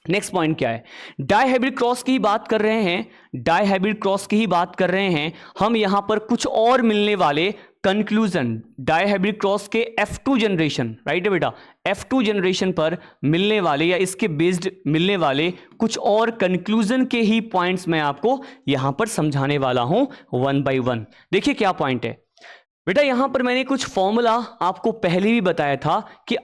नेक्स्ट पॉइंट क्या है? डायहाइब्रिड क्रॉस की ही बात कर रहे हैं, डायहाइब्रिड क्रॉस की ही बात कर रहे हैं हम यहां पर कुछ और मिलने वाले कंक्लूजन, डायहाइब्रिड क्रॉस के F2 जनरेशन, राइट है बेटा, F2 जनरेशन पर मिलने वाले या इसके बेस्ड मिलने वाले कुछ और कंक्लूजन के ही पॉइंट्स मैं आपको यहां पर समझाने वाला हूं 1 by 1। देखिए क्या पॉइंट है बेटा, यहां पर मैंने कुछ फॉर्मूला आपको पहले भी बताया था कि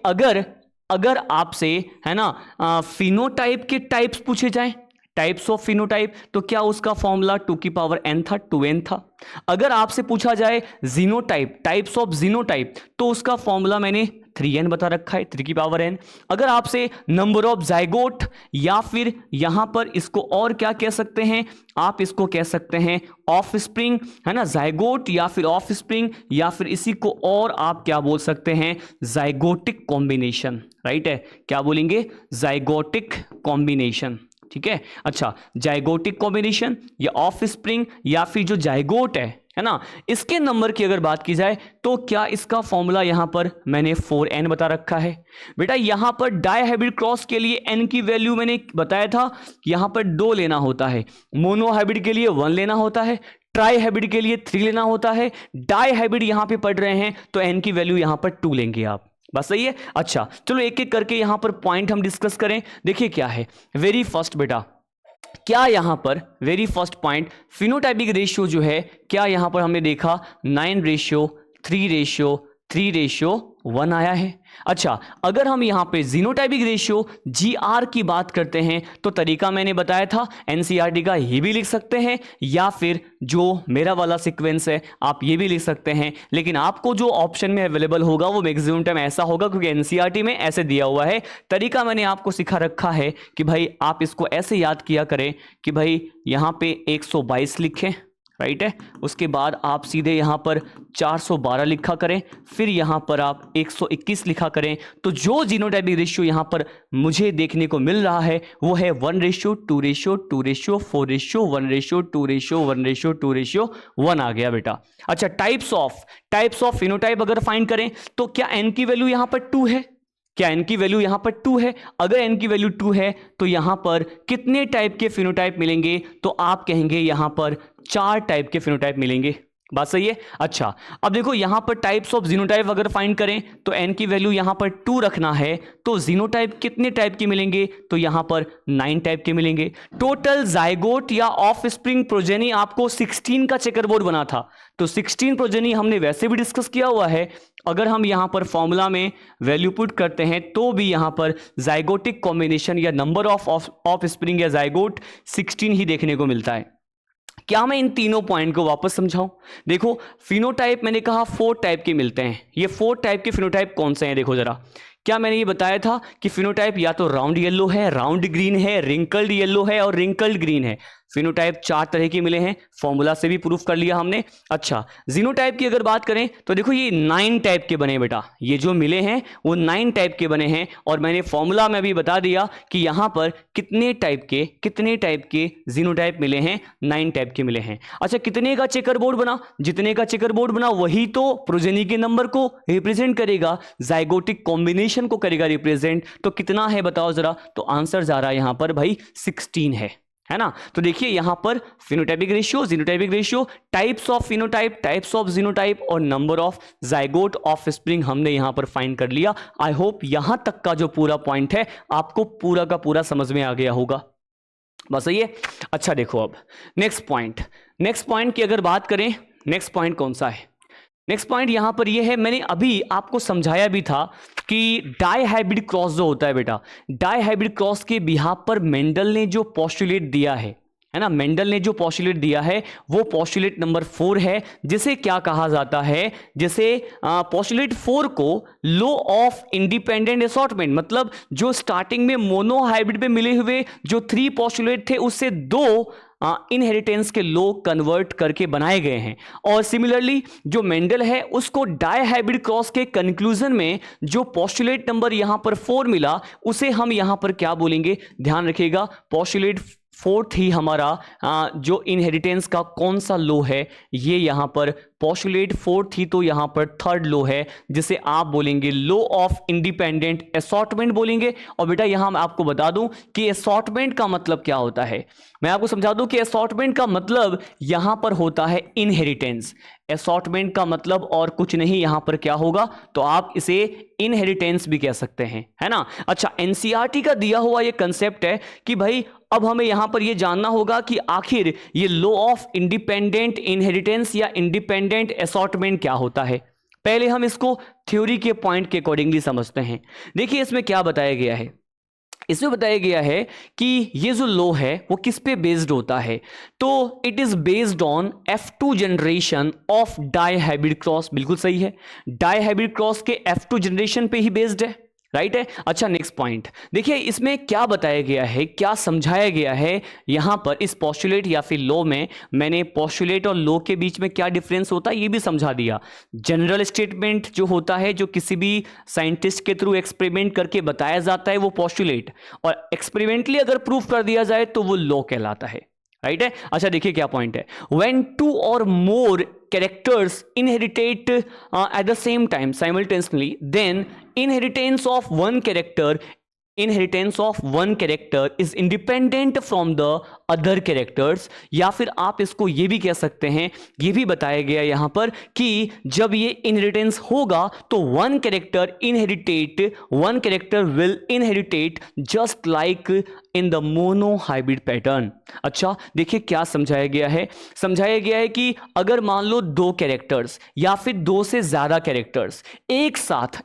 अगर आपसे है ना फिनोटाइप के टाइप्स पूछे जाएं, टाइप्स ऑफ फिनोटाइप, तो क्या उसका फॉर्मूला 2 की पावर n था, 2n था। अगर आपसे पूछा जाए जीनोटाइप, टाइप्स ऑफ जीनोटाइप, तो उसका फॉर्मूला मैंने 3n बता रखा है, 3 की पावर n। अगर आपसे नंबर ऑफ जाइगोट, या फिर यहां पर इसको और क्या कह सकते हैं, आप इसको कह सकते हैं ऑफ स्प्रिंग, है ना, जाइगोट या फिर ऑफ स्प्रिंग, या फिर इसी को और आप क्या बोल सकते हैं, जाइगोटिक कॉम्बिनेशन, राइट है। क्या बोलेंगे? जाइगोटिक कॉम्बिनेशन, ठीक है। अच्छा, जाइगोटिक कॉम्बिनेशन या ऑफ स्प्रिंग या फिर जो जाइगोट है ना, इसके नंबर की अगर बात की जाए तो क्या इसका फॉर्मूला यहां पर मैंने 4n बता रखा है बेटा। यहां पर डायहाइब्रिड क्रॉस के लिए n की वैल्यू मैंने बताया था, यहां पर 2 लेना होता है, मोनोहाइब्रिड के लिए 1 लेना होता है, ट्राई हाइब्रिड के लिए 3 लेना होता है, डाई हाइब्रिड यहां पे पढ़ रहे हैं तो n की वैल्यू यहां पर 2 लेंगे आप, बस सही है। अच्छा चलो एक एक करके यहां पर पॉइंट हम डिस्कस करें। देखिए क्या है वेरी फर्स्ट बेटा, क्या यहां पर very first point phenotypic ratio जो है, क्या यहां पर हमने देखा 9 रेशियो 3 रेशियो 3 रेशियो 1 आया है। अच्छा, अगर हम यहां पे जीनोटाइपिक रेशियो GR की बात करते हैं तो तरीका मैंने बताया था NCERT का, ये भी लिख सकते हैं, या फिर जो मेरा वाला सीक्वेंस है आप ये भी लिख सकते हैं, लेकिन आपको जो ऑप्शन में अवेलेबल होगा वो मैक्सिमम टाइम ऐसा होगा क्योंकि NCERT में ऐसे दिया हुआ है। तरीका मैंने आपको सिखा रखा है कि भाई आप इसको ऐसे याद किया करें कि भाई यहां पे 122 लिखें, राइट है, उसके बाद आप सीधे यहाँ पर 412 लिखा करें, फिर यहाँ पर आप 121 लिखा करें। तो जो जीनोटाइपिक रेशियो यहाँ पर मुझे देखने को मिल रहा है वो है 1 ratio 2 ratio 2 ratio 4 ratio 1 ratio 2 ratio 1 ratio 2 ratio 1 आ गया बेटा। अच्छा, टाइप्स ऑफ फिनोटाइप अगर फाइंड करें तो क्या n की वैल्यू यहाँ पर 2 है, क्या n की वैल्यू यहां पर 2 है? अगर n की वैल्यू 2 है तो यहां पर कितने टाइप के फिनोटाइप मिलेंगे? तो आप कहेंगे यहां पर 4 टाइप के फिनोटाइप मिलेंगे, बात सही है। अच्छा, अब देखो यहां पर टाइप्स ऑफ जीनोटाइप अगर फाइंड करें तो n की वैल्यू यहां पर 2 रखना है, तो जीनोटाइप कितने टाइप के मिलेंगे? तो यहां पर 9 टाइप के मिलेंगे। टोटल जाइगोट या ऑफ स्प्रिंग प्रोजेनी आपको 16 का चेकरबोर्ड बना था, तो 16 प्रोजेनी हमने वैसे भी डिस्कस किया हुआ है। अगर हम यहां पर फॉर्मूला में वैल्यू पुट करते हैं तो भी यहां पर जाइगोटिक कॉम्बिनेशन या नंबर ऑफ स्प्रिंग या जाइगोट 16 ही देखने को मिलता है। क्या मैं इन तीनों पॉइंट को वापस समझाऊं? देखो फिनोटाइप मैंने कहा 4 टाइप के मिलते हैं, ये 4 टाइप के फिनोटाइप कौन से हैं? देखो जरा, क्या मैंने ये बताया था कि फिनोटाइप या तो राउंड येलो है, राउंड ग्रीन है, रिंकल्ड येलो है और रिंकल्ड ग्रीन है। फिनोटाइप 4 तरह के मिले हैं, फॉर्मूला से भी प्रूफ कर लिया हमने। अच्छा, जीनोटाइप की अगर बात करें तो देखो ये 9 टाइप के बने बेटा, ये जो मिले हैं वो 9 टाइप के बने हैं, और मैंने फॉर्मूला में भी बता दिया कि यहां पर कितने टाइप के जीनोटाइप मिले हैं, 9 टाइप के मिले हैं। अच्छा, कितने का चेकर बोर्ड बना? जितने का चेकर बोर्ड बना वही तो प्रोजेनी के नंबर को रिप्रेजेंट करेगा, जाइगोटिक कॉम्बिनेशन को करेगा रिप्रेजेंट। तो कितना है बताओ जरा? तो आंसर जा रहा है यहां पर भाई 16 है ना। तो देखिए यहां पर phenotypic ratio, genotypic ratio, types of phenotype, types of genotype और number of zygote offspring हमने यहां पर फाइंड कर लिया। आई होप यहां तक का जो पूरा पॉइंट है आपको पूरा का पूरा समझ में आ गया होगा। बस ये अच्छा, देखो अब नेक्स्ट पॉइंट की अगर बात करें, नेक्स्ट पॉइंट कौन सा है? नेक्स्ट पॉइंट यहां पर ये है, मैंने अभी आपको समझाया भी था कि डाई हाइब्रिड क्रॉस जो होता है बेटा, डाई हाइब्रिड क्रॉस के बिहाफ पर मेंडल ने जो पोस्टुलेट दिया है ना, मेंडल ने जो पोस्टुलेट दिया है वो पोस्टुलेट नंबर 4 है, जिसे क्या कहा जाता है? जैसे पोस्टुलेट 4 को लॉ ऑफ इंडिपेंडेंट असॉर्टमेंट, मतलब जो स्टार्टिंग में मोनो हाइब्रिड में मिले हुए जो 3 पोस्टुलेट थे उससे 2 इनहेरिटेंस के लॉ कन्वर्ट करके बनाए गए हैं। और सिमिलरली जो मेंडल है उसको डाई हाइब्रिड क्रॉस के कंक्लूजन में जो पोस्टुलेट नंबर यहां पर 4 मिला उसे हम यहां पर क्या बोलेंगे? ध्यान रखिएगा, पोस्टुलेट 4th ही हमारा जो इनहेरिटेंस का कौन सा लॉ है, ये यहां पर पोस्टुलेट 4th ही तो यहां पर 3rd लॉ है, जिसे आप बोलेंगे लॉ ऑफ इंडिपेंडेंट असॉर्टमेंट बोलेंगे। और बेटा यहां मैं आपको बता दूं कि असॉर्टमेंट का मतलब क्या होता है, मैं आपको समझा दूं कि असॉर्टमेंट का मतलब यहां पर होता है इनहेरिटेंस। असॉर्टमेंट का मतलब और कुछ नहीं, यहां पर क्या होगा तो आप इसे इनहेरिटेंस भी कह सकते हैं, है ना। अच्छा, एनसीईआरटी का दिया हुआ ये कंसेप्ट है कि भाई अब हमें यहां पर ये जानना होगा कि आखिर ये लॉ ऑफ इंडिपेंडेंट इनहेरिटेंस या इंडिपेंडेंट असॉर्टमेंट क्या होता है। पहले हम इसको थ्योरी के पॉइंट के अकॉर्डिंगली समझते हैं। देखिए इसमें क्या बताया गया है, इसमें बताया गया है कि ये जो लॉ है वो किस पे बेस्ड होता है, तो it is based on F2 generation of dihybrid cross. बिल्कुल सही है, डाई हाइब्रिड क्रॉस के F2 जनरेशन पे ही बेस्ड है, राइट है। अच्छा, नेक्स्ट पॉइंट देखिए, इसमें क्या बताया गया है, क्या समझाया गया है यहां पर इस पोस्टुलेट या फिर लॉ में। मैंने पोस्टुलेट और लॉ के बीच में क्या डिफरेंस होता है ये भी समझा दिया। जनरल स्टेटमेंट जो होता है, जो किसी भी साइंटिस्ट के थ्रू एक्सपेरिमेंट करके बताया जाता है, वो पोस्टुलेट, और एक्सपेरिमेंटली अगर प्रूफ कर दिया जाए तो वो लॉ कहलाता है, राइट है। अच्छा देखिए क्या पॉइंट है, when 2 or more characters inherited at the same time simultaneously, then inheritance of one character is independent from the other characters. या फिर आप इसको ये भी कह सकते हैं, ये भी बताया गया यहां पर कि जब ये इनहेरिटेंस होगा तो one character will inherit just like in the monohybrid pattern. अच्छा देखिए क्या समझाया गया है, समझाया गया है कि अगर मान लो 2 कैरेक्टर्स या फिर 2 से ज्यादा कैरेक्टर्स एक साथ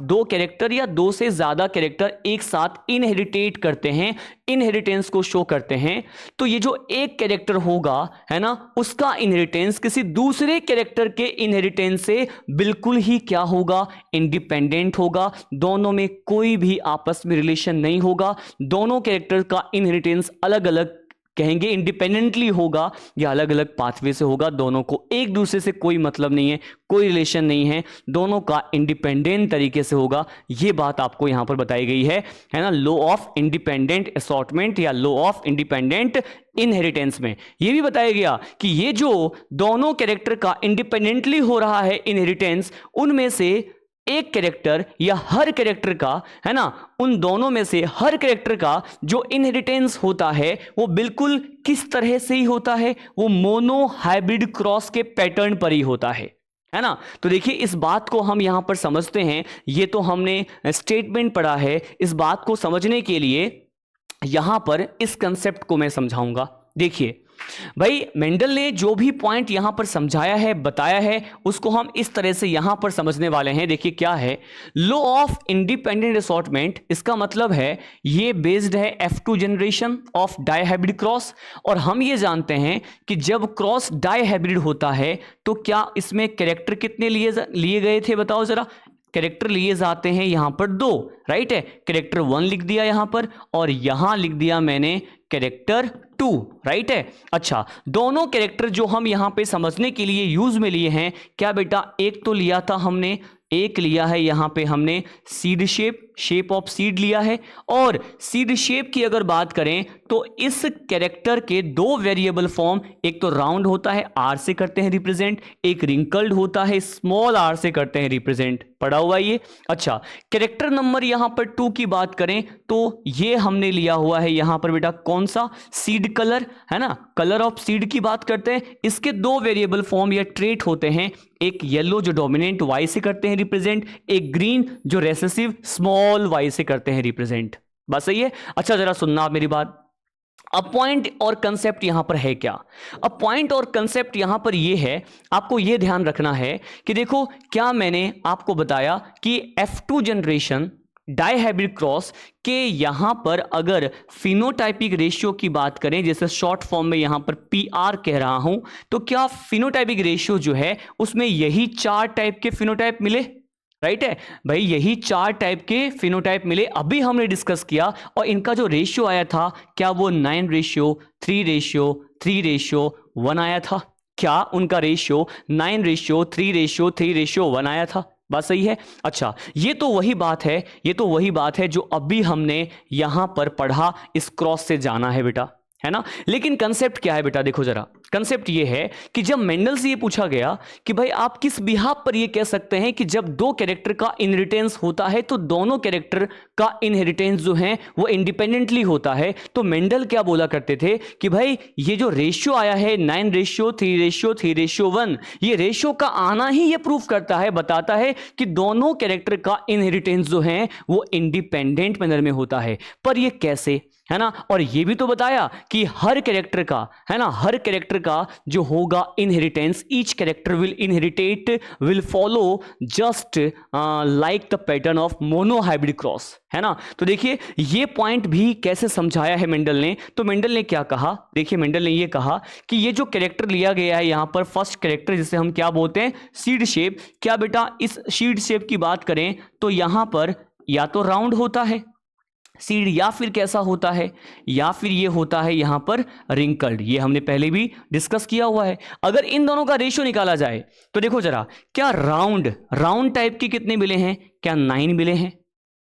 2 कैरेक्टर या 2 से ज्यादा कैरेक्टर एक साथ इनहेरिटेट करते हैं, इनहेरिटेंस को शो करते हैं, तो ये जो एक कैरेक्टर होगा है ना, उसका इनहेरिटेंस किसी दूसरे कैरेक्टर के इनहेरिटेंस से बिल्कुल ही क्या होगा, इंडिपेंडेंट होगा। दोनों में कोई भी आपस में रिलेशन नहीं होगा, दोनों कैरेक्टर का इनहेरिटेंस अलग अलग कहेंगे इंडिपेंडेंटली होगा या अलग अलग पाथवे से होगा। दोनों को एक दूसरे से कोई मतलब नहीं है, कोई रिलेशन नहीं है, दोनों का इंडिपेंडेंट तरीके से होगा। ये बात आपको यहां पर बताई गई है ना, लॉ ऑफ इंडिपेंडेंट असॉर्टमेंट या लॉ ऑफ इंडिपेंडेंट इनहेरिटेंस में ये भी बताया गया कि ये जो दोनों कैरेक्टर का इंडिपेंडेंटली हो रहा है इनहेरिटेंस, उनमें से एक कैरेक्टर या हर कैरेक्टर का है ना, उन दोनों में से हर कैरेक्टर का जो इनहेरिटेंस होता है वो बिल्कुल किस तरह से ही होता है, वो मोनो हाइब्रिड क्रॉस के पैटर्न पर ही होता है ना। तो देखिए इस बात को हम यहां पर समझते हैं, ये तो हमने स्टेटमेंट पढ़ा है, इस बात को समझने के लिए यहां पर इस कंसेप्ट को मैं समझाऊंगा। देखिए भाई मेंडल ने जो भी पॉइंट यहां पर समझाया है, बताया है, उसको हम इस तरह से यहां पर समझने वाले हैं। देखिए क्या है लॉ ऑफ इंडिपेंडेंट असॉर्टमेंट, इसका मतलब है ये बेस्ड है F2 generation of dihybrid cross, और हम ये जानते हैं कि जब क्रॉस डाई हाइब्रिड होता है तो क्या इसमें कैरेक्टर कितने लिए गए थे बताओ जरा। कैरेक्टर लिए जाते हैं यहां पर 2, राइट है। कैरेक्टर 1 लिख दिया यहां पर, और यहां लिख दिया मैंने कैरेक्टर 2, राइट है। अच्छा, दोनों कैरेक्टर जो हम यहां पे समझने के लिए यूज में लिए हैं, क्या बेटा, एक तो लिया था हमने, एक लिया है यहां पे हमने सीड शेप ऑफ सीड लिया है। और सीड शेप की अगर बात करें तो इस कैरेक्टर के दो वेरिएबल फॉर्म, एक तो राउंड होता है आर से करते हैं रिप्रेजेंट, एक रिंकल्ड होता है स्मॉल आर से करते हैं रिप्रेजेंट, पढ़ा हुआ ये। अच्छा, कैरेक्टर नंबर यहां पर 2 की बात करें तो ये हमने लिया हुआ है यहां पर बेटा कौन सा, सीड कलर, है ना, कलर ऑफ सीड की बात करते हैं। इसके दो वेरिएबल फॉर्म या ट्रेट होते हैं, एक येलो जो डोमिनेंट वाई से करते हैं रिप्रेजेंट, एक ग्रीन जो रेसेसिव स्मॉल वाई से करते हैं रिप्रेजेंट। बात सही है। अच्छा, जरा सुनना आप मेरी बात। अब पॉइंट और कंसेप्ट यहां पर है क्या, अब पॉइंट और कंसेप्ट यहां पर यह है, आपको यह ध्यान रखना है कि देखो, क्या मैंने आपको बताया कि F2 जनरेशन डाइहाइब्रिड क्रॉस के यहां पर अगर फिनोटाइपिक रेशियो की बात करें, जैसे शॉर्ट फॉर्म में यहां पर PR कह रहा हूं, तो क्या फिनोटाइपिक रेशियो जो है उसमें यही 4 टाइप के फिनोटाइप मिले, राइट है भाई, यही 4 टाइप के फिनोटाइप मिले, अभी हमने डिस्कस किया। और इनका जो रेशियो आया था, क्या वो 9:3:3:1 आया था, क्या उनका रेशियो 9:3:3:1 आया था। बात सही है। अच्छा, ये तो वही बात है, ये तो वही बात है जो अभी हमने यहां पर पढ़ा, इस क्रॉस से जाना है बेटा, है ना। लेकिन कंसेप्ट क्या है बेटा, देखो जरा, कंसेप्ट ये है कि जब मेंडल से ये पूछा गया कि भाई आप किस बिहाफ पर ये कह सकते हैं कि जब दो कैरेक्टर का इनहेरिटेंस होता है तो दोनों कैरेक्टर का इनहेरिटेंस जो है वो इंडिपेंडेंटली होता है, तो मेंडल क्या बोला करते थे कि भाई ये जो रेशियो आया है 9:3:3:1, ये रेशियो का आना ही ये प्रूफ करता है, बताता है कि दोनों कैरेक्टर का इनहेरिटेंस जो है वो इंडिपेंडेंट मैनर में होता है। पर ये कैसे, है ना। और ये भी तो बताया कि हर कैरेक्टर का, है ना, हर कैरेक्टर का जो होगा inheritance, each character will follow just like the pattern of monohybrid cross, है ना। तो देखिए ये पॉइंट भी कैसे समझाया है मेंडल ने। तो मेंडल ने क्या कहा, देखिए मेंडल ने ये कहा कि ये जो कैरेक्टर लिया गया है यहां पर फर्स्ट कैरेक्टर, जिसे हम क्या बोलते हैं, सीड शेप, क्या बेटा इस सीड शेप की बात करें तो यहां पर या तो राउंड होता है सीड, या फिर कैसा होता है, या फिर ये होता है यहां पर रिंकल्ड, ये हमने पहले भी डिस्कस किया हुआ है। अगर इन दोनों का रेशियो निकाला जाए तो देखो जरा, क्या राउंड टाइप के कितने मिले हैं, क्या 9 मिले हैं,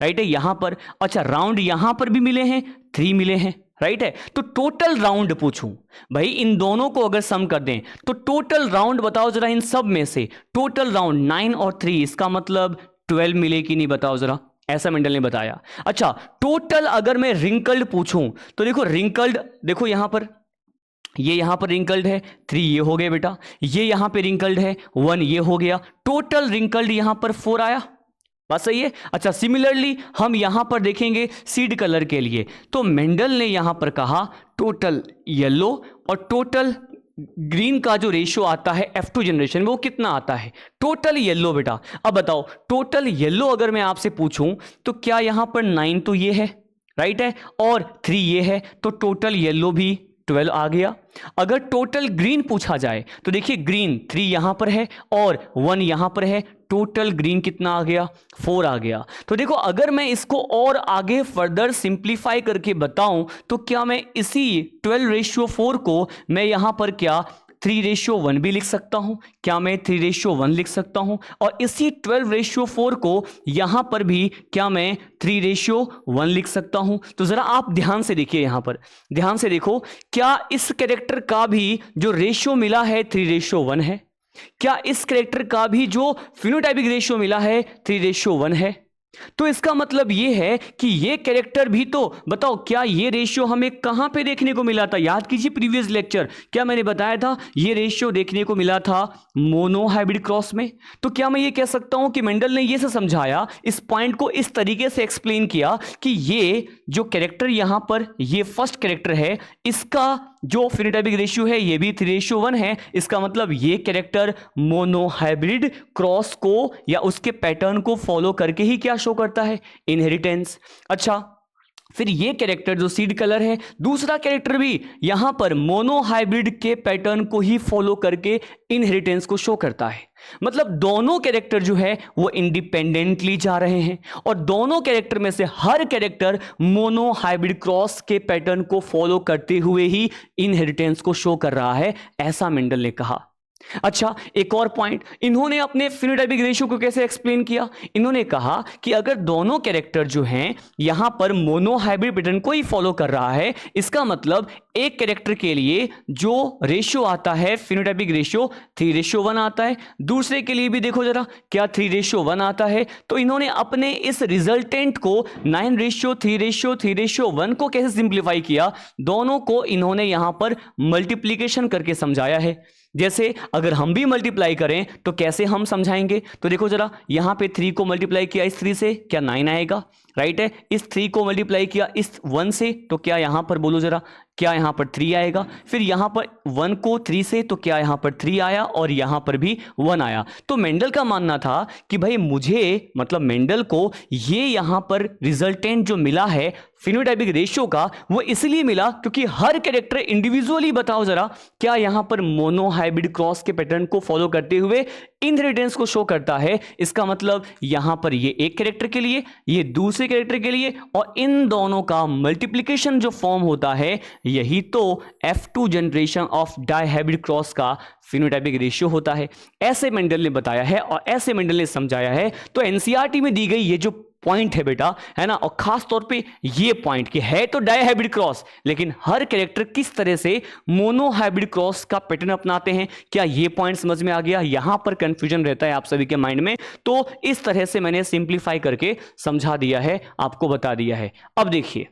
राइट है यहां पर। अच्छा, राउंड यहां पर भी मिले हैं, 3 मिले हैं, राइट है। तो टोटल राउंड पूछूं भाई, इन दोनों को अगर सम कर दें तो टोटल राउंड बताओ जरा, इन सब में से टोटल राउंड 9 और 3, इसका मतलब 12 मिले कि नहीं, बताओ जरा, ऐसा मेंडल ने बताया। अच्छा, टोटल अगर मैं रिंकल्ड पूछूं तो देखो रिंकल्ड, देखो यहां पर, ये यहां पर रिंकल्ड है, 3 ये हो गया बेटा, ये यहां पे रिंकल्ड है, 1 ये हो गया, टोटल रिंकल्ड यहां पर 4 आया। बात सही है। अच्छा, सिमिलरली हम यहां पर देखेंगे सीड कलर के लिए, तो मेंडल ने यहां पर कहा टोटल येलो और टोटल ग्रीन का जो रेशियो आता है F2 जनरेशन में वो कितना आता है, टोटल येलो बेटा। अब बताओ, टोटल येलो अगर मैं आपसे पूछूं तो क्या यहां पर 9 तो ये है, राइट है, और 3 ये है, तो टोटल येलो भी 12 आ गया। अगर टोटल ग्रीन पूछा जाए तो देखिए ग्रीन 3 यहां पर है और 1 यहां पर है, टोटल ग्रीन कितना आ गया, 4 आ गया। तो देखो अगर मैं इसको और आगे फर्दर सिंप्लीफाई करके बताऊं तो क्या मैं इसी 12:4 को मैं यहां पर क्या 3:1 भी लिख सकता हूं, क्या मैं 3:1 लिख सकता हूं, और इसी 12:4 को यहां पर भी क्या मैं 3:1 लिख सकता हूं। तो जरा आप ध्यान से देखिए, यहां पर ध्यान से देखो, क्या इस कैरेक्टर का भी जो रेशियो मिला है 3:1 है, क्या इस कैरेक्टर का भी जो फिनोटाइपिक रेशियो मिला है 3:1 है। तो इसका मतलब यह है कि ये कैरेक्टर भी, तो बताओ क्या ये रेशियो हमें कहां पे देखने को मिला था, याद कीजिए प्रीवियस लेक्चर, क्या मैंने बताया था ये रेशियो देखने को मिला था मोनोहाइब्रिड क्रॉस में। तो क्या मैं ये कह सकता हूं कि मेंडल ने ये से समझाया, इस पॉइंट को इस तरीके से एक्सप्लेन किया कि ये जो कैरेक्टर यहां पर ये फर्स्ट कैरेक्टर है, इसका जो फिनोटाइपिक रेशियो है ये भी 3:1 है, इसका मतलब ये कैरेक्टर मोनोहाइब्रिड क्रॉस को या उसके पैटर्न को फॉलो करके ही क्या शो करता है, इनहेरिटेंस। अच्छा, फिर ये कैरेक्टर जो सीड कलर है, दूसरा कैरेक्टर भी यहां पर मोनोहाइब्रिड के पैटर्न को ही फॉलो करके इनहेरिटेंस को शो करता है। मतलब दोनों कैरेक्टर जो है वो इंडिपेंडेंटली जा रहे हैं और दोनों कैरेक्टर में से हर कैरेक्टर मोनोहाइब्रिड क्रॉस के पैटर्न को फॉलो करते हुए ही इनहेरिटेंस को शो कर रहा है, ऐसा मेंडल ने कहा। अच्छा, एक और पॉइंट, इन्होंने अपने फिनोटाइपिक रेशियो को कैसे एक्सप्लेन किया? इन्होंने कहा कि अगर दोनों कैरेक्टर जो हैं यहां पर मोनोहाइब्रिड पैटर्न को ही फॉलो कर रहा है, इसका मतलब एक कैरेक्टर के लिए जो रेशियो आता है फिनोटाइपिक रेशियो 3:1 आता है, दूसरे के लिए भी देखो जरा क्या 3:1 आता है। तो इन्होंने अपने इस रिजल्टेंट को 9:3:3:1 को कैसे सिंप्लीफाई किया, दोनों को इन्होंने यहां पर मल्टीप्लीकेशन करके समझाया है। जैसे अगर हम भी मल्टीप्लाई करें तो कैसे हम समझाएंगे, तो देखो जरा यहां पे 3 को मल्टीप्लाई किया इस 3 से, क्या 9 आएगा, राइट है। इस 3 को मल्टीप्लाई किया इस 1 से, तो क्या यहां पर बोलो जरा, क्या यहां पर 3 आएगा। फिर यहां पर 1 को 3 से, तो क्या यहां पर 3 आया और यहां पर भी 1 आया। तो मेंडल का मानना था कि भाई मुझे, मतलब मेंडल को ये यहां पर रिजल्टेंट जो मिला है फिनोटाइपिक रेशियो का, वो इसलिए मिला क्योंकि हर कैरेक्टर इंडिविजुअली, बताओ जरा, क्या यहां पर मोनोहाइब्रिड क्रॉस के पैटर्न को फॉलो करते हुए इनहेरिटेंस को शो करता है। इसका मतलब यहां पर ये एक कैरेक्टर के लिए, ये दूसरे कैरेक्टर के लिए, और इन दोनों का मल्टीप्लिकेशन जो फॉर्म होता है, यही तो F2 generation of dihybrid cross का फिनोटाइपिक रेशियो होता है। ऐसे मेंडल ने बताया है और ऐसे मेंडल ने समझाया है। तो एनसीईआरटी में दी गई ये जो पॉइंट है बेटा, है ना, और खास तौर पे ये पॉइंट कि है तो डाइहाइब्रिड क्रॉस, लेकिन हर कैरेक्टर किस तरह से मोनोहाइब्रिड क्रॉस का पैटर्न अपनाते हैं, क्या ये पॉइंट समझ में आ गया? यहां पर कंफ्यूजन रहता है आप सभी के माइंड में, तो इस तरह से मैंने सिंप्लीफाई करके समझा दिया है, आपको बता दिया है। अब देखिए,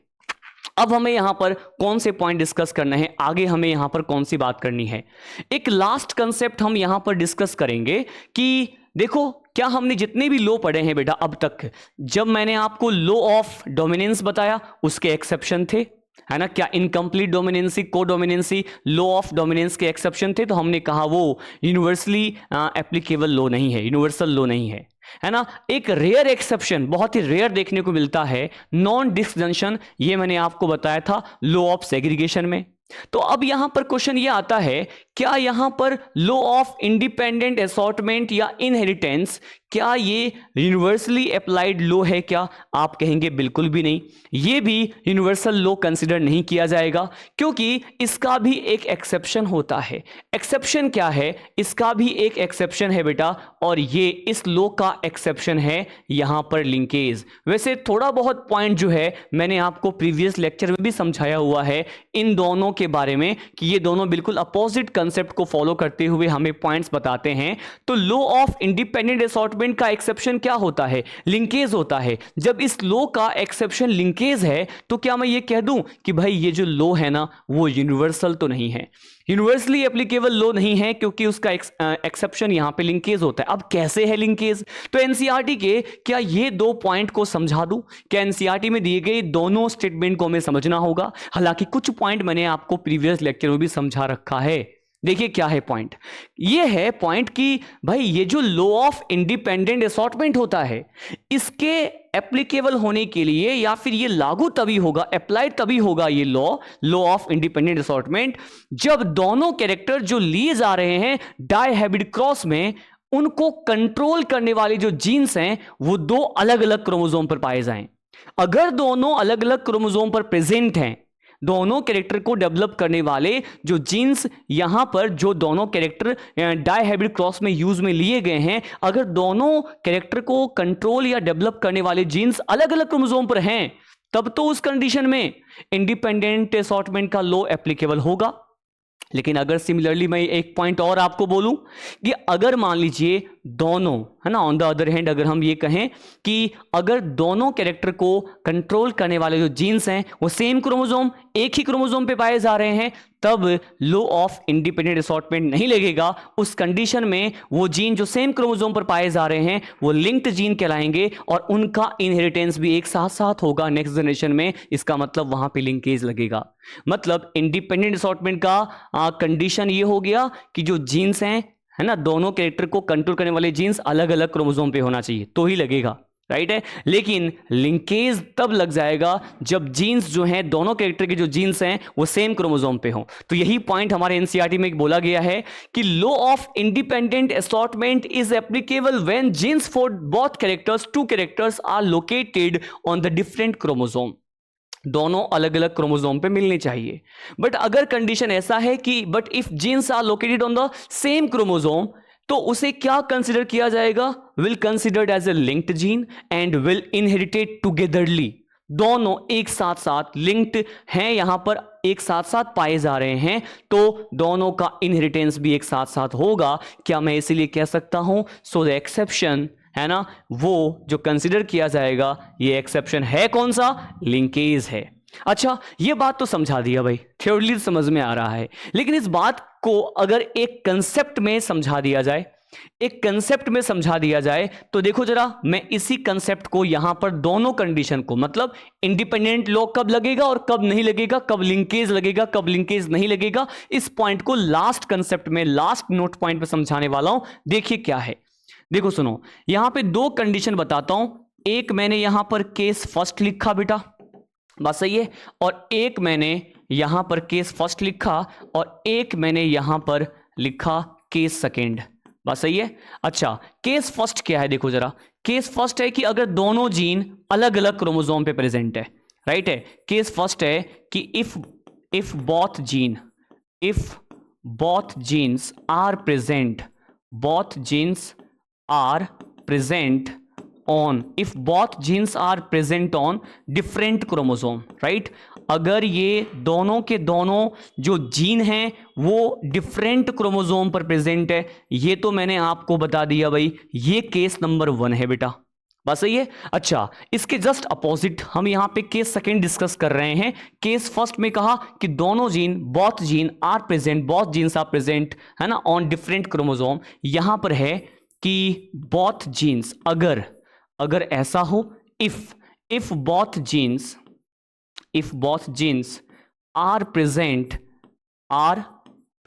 अब हमें यहां पर कौन से पॉइंट डिस्कस करना है, आगे हमें यहां पर कौन सी बात करनी है। एक लास्ट कंसेप्ट हम यहां पर डिस्कस करेंगे कि देखो, क्या हमने जितने भी लो पढ़े हैं बेटा अब तक, जब मैंने आपको लो ऑफ डोमिनेंस बताया उसके एक्सेप्शन थे, है ना, क्या इनकम्प्लीट डोमिनेंसी, को डोमिनेंसी, लो ऑफ डोमिनेंस के एक्सेप्शन थे, तो हमने कहा वो यूनिवर्सली एप्लीकेबल लो नहीं है, यूनिवर्सल लो नहीं है ना। एक रेयर एक्सेप्शन, बहुत ही रेयर देखने को मिलता है, नॉन डिस्जंक्शन, ये मैंने आपको बताया था लो ऑफ सेग्रीगेशन में। तो अब यहां पर क्वेश्चन ये आता है, क्या यहां पर लो ऑफ इंडिपेंडेंट असॉर्टमेंट या इनहेरिटेंस, क्या ये यूनिवर्सली अप्लाइड लो है क्या? आप कहेंगे बिल्कुल भी नहीं, ये भी यूनिवर्सल लो कंसीडर नहीं किया जाएगा, क्योंकि इसका भी एक एक्सेप्शन होता है। एक्सेप्शन क्या है? इसका भी एक एक्सेप्शन है बेटा, और ये इस लो का एक्सेप्शन है यहां पर लिंकेज। वैसे थोड़ा बहुत पॉइंट जो है मैंने आपको प्रीवियस लेक्चर में भी समझाया हुआ है इन दोनों के बारे में, कि ये दोनों बिल्कुल अपोजिट कंसेप्ट को फॉलो करते हुए हमें पॉइंट्स बताते हैं। तो लो ऑफ इंडिपेंडेंट असॉर्टमेंट का एक्सेप्शन क्या होता है? लिंकेज होता है। जब इस लो का एक्सेप्शन लिंकेज है, तो क्या मैं ये कह दूं कि भाई ये जो लो है ना, वो यूनिवर्सल तो नहीं है, यूनिवर्सली एप्लीकेबल लो नहीं है, क्योंकि उसका एक्सेप्शन यहां पे लिंकेज होता है। अब कैसे है लिंकेज? तो एनसीईआरटी के क्या ये दो पॉइंट को समझा दूं? क्या एनसीईआरटी में दिए गए दोनों स्टेटमेंट को हमें समझना होगा? हालांकि कुछ पॉइंट मैंने आपको प्रीवियस लेक्चर में भी समझा रखा है। देखिए क्या है पॉइंट, ये है पॉइंट कि भाई ये जो लॉ ऑफ इंडिपेंडेंट असॉर्टमेंट होता है, इसके एप्लीकेबल होने के लिए, या फिर ये लागू तभी होगा, अप्लाइड तभी होगा ये लॉ ऑफ इंडिपेंडेंट असॉर्टमेंट, जब दोनों कैरेक्टर जो लिए जा रहे हैं डाइहाइब्रिड क्रॉस में, उनको कंट्रोल करने वाले जो जीन्स हैं वो दो अलग अलग क्रोमोसोम पर पाए जाएं। अगर दोनों अलग अलग क्रोमोसोम पर प्रेजेंट हैं, दोनों कैरेक्टर को डेवलप करने वाले जो जीन्स यहां पर, जो दोनों कैरेक्टर डाइहाइब्रिड क्रॉस में यूज में लिए गए हैं, अगर दोनों कैरेक्टर को कंट्रोल या डेवलप करने वाले जीन्स अलग अलग क्रोमोसोम पर हैं, तब तो उस कंडीशन में इंडिपेंडेंट असॉर्टमेंट का लॉ एप्लीकेबल होगा। लेकिन अगर सिमिलरली मैं एक पॉइंट और आपको बोलूं कि अगर मान लीजिए दोनों, है ना, ऑन द अदर हैंड अगर हम ये कहें कि अगर दोनों कैरेक्टर को कंट्रोल करने वाले जो जीन्स हैं वो सेम क्रोमोसोम, एक ही क्रोमोसोम पे पाए जा रहे हैं, तब लॉ ऑफ इंडिपेंडेंट असॉर्टमेंट नहीं लगेगा। उस कंडीशन में वो जीन जो सेम क्रोमोसोम पर पाए जा रहे हैं वो लिंक्ड जीन कहलाएंगे, और उनका इनहेरिटेंस भी एक साथ साथ होगा नेक्स्ट जनरेशन में। इसका मतलब वहां पे लिंकेज लगेगा। मतलब इंडिपेंडेंट असॉर्टमेंट का कंडीशन ये हो गया कि जो जीन्स हैं, है ना, दोनों कैरेक्टर को कंट्रोल करने वाले जीन्स अलग अलग क्रोमोसोम पे होना चाहिए तो ही लगेगा। राइट है। लेकिन लिंकेज तब लग जाएगा जब जीन्स जो हैं, दोनों कैरेक्टर के जो जीन्स हैं वो सेम क्रोमोसोम पे हों। तो यही पॉइंट हमारे एनसीईआरटी में बोला गया है कि law of independent assortment is applicable when genes for both characters, two characters are located on the different chromosome, दोनों अलग अलग क्रोमोसोम पे मिलने चाहिए। बट अगर कंडीशन ऐसा है कि but if genes are located on the same chromosome, तो उसे क्या कंसिडर किया जाएगा? Will considered as a linked gene and will inherited togetherly. दोनों एक साथ साथ लिंक्ड हैं, यहां पर एक साथ साथ पाए जा रहे हैं, तो दोनों का इनहेरिटेंस भी एक साथ साथ होगा। क्या मैं इसीलिए कह सकता हूं सो द एक्सेप्शन है ना, वो जो कंसिडर किया जाएगा, ये एक्सेप्शन है कौन सा? लिंकेज है। अच्छा, ये बात तो समझा दिया भाई, थ्योरली समझ में आ रहा है। लेकिन इस बात को अगर एक कंसेप्ट में समझा दिया जाए, एक कंसेप्ट में समझा दिया जाए, तो देखो जरा, मैं इसी कंसेप्ट को यहां पर दोनों कंडीशन को, मतलब इंडिपेंडेंट लॉ कब लगेगा और कब नहीं लगेगा, कब लिंकेज लगेगा कब लिंकेज नहीं लगेगा, इस पॉइंट को लास्ट कंसेप्ट में, लास्ट नोट पॉइंट पे समझाने वाला हूं। देखिए क्या है, देखो सुनो, यहां पे दो कंडीशन बताता हूं। एक मैंने यहां पर केस फर्स्ट लिखा बेटा, बात सही है, और एक मैंने यहां पर केस फर्स्ट लिखा और एक मैंने यहां पर लिखा केस सेकेंड, बात सही है। अच्छा, केस फर्स्ट क्या है? देखो जरा, केस फर्स्ट है कि अगर दोनों जीन अलग अलग क्रोमोसोम पे प्रेजेंट है, राइट है। केस फर्स्ट है कि if both genes are present, both genes are present on, if both genes are present on different chromosome, right? अगर ये दोनों के दोनों जो जीन हैं वो डिफरेंट क्रोमोसोम पर प्रेजेंट है, ये तो मैंने आपको बता दिया भाई, ये केस नंबर 1 है बेटा, बस सही है। अच्छा, इसके जस्ट अपोजिट हम यहां पे केस सेकंड डिस्कस कर रहे हैं। केस फर्स्ट में कहा कि दोनों gene, both gene are present, both genes are present, है ना, ऑन डिफरेंट क्रोमोसोम। यहां पर है कि बोथ जीन्स, अगर ऐसा हो, if both genes are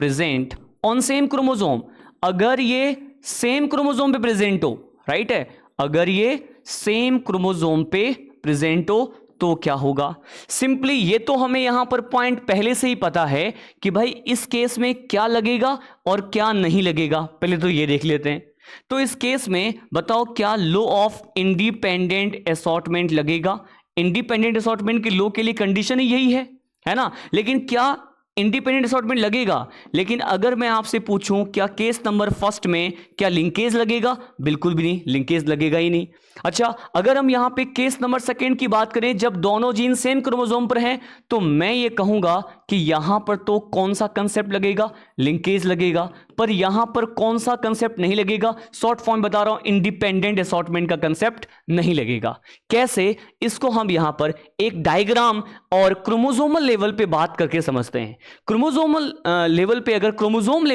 present on same chromosome, अगर ये सेम क्रोमोसोम पे प्रेजेंट हो, राइट है, अगर ये सेम क्रोमोसोम पे प्रेजेंट हो तो क्या होगा? सिंपली ये तो हमें यहां पर पॉइंट पहले से ही पता है कि भाई इस केस में क्या लगेगा और क्या नहीं लगेगा, पहले तो ये देख लेते हैं। तो इस केस में बताओ क्या लॉ ऑफ इंडिपेंडेंट असॉर्टमेंट लगेगा? इंडिपेंडेंट असॉर्टमेंट के लॉ के लिए कंडीशन ही यही है ना। लेकिन क्या इंडिपेंडेंट असॉर्टमेंट लगेगा? लेकिन अगर मैं आपसे पूछूं क्या केस नंबर फर्स्ट में क्या लिंकेज लगेगा? बिल्कुल भी नहीं, लिंकेज लगेगा ही नहीं। अच्छा, अगर हम यहां पे केस नंबर सेकेंड की बात करें, जब दोनों जीन सेम क्रोमोसोम पर हैं, तो मैं ये कहूंगा कि यहां पर तो कौन सा कंसेप्ट लगेगा? लिंकेज लगेगा। पर यहां पर कौन सा कंसेप्ट नहीं लगेगा? शॉर्ट फॉर्म बता रहा हूं, इंडिपेंडेंट असॉर्टमेंट का कंसेप्ट नहीं लगेगा। कैसे? इसको हम यहां पर एक डायग्राम और क्रोमोसोमल लेवल पे बात करके समझते हैं। क्रोमोसोमल लेवल पे, अगर क्रोमोसोम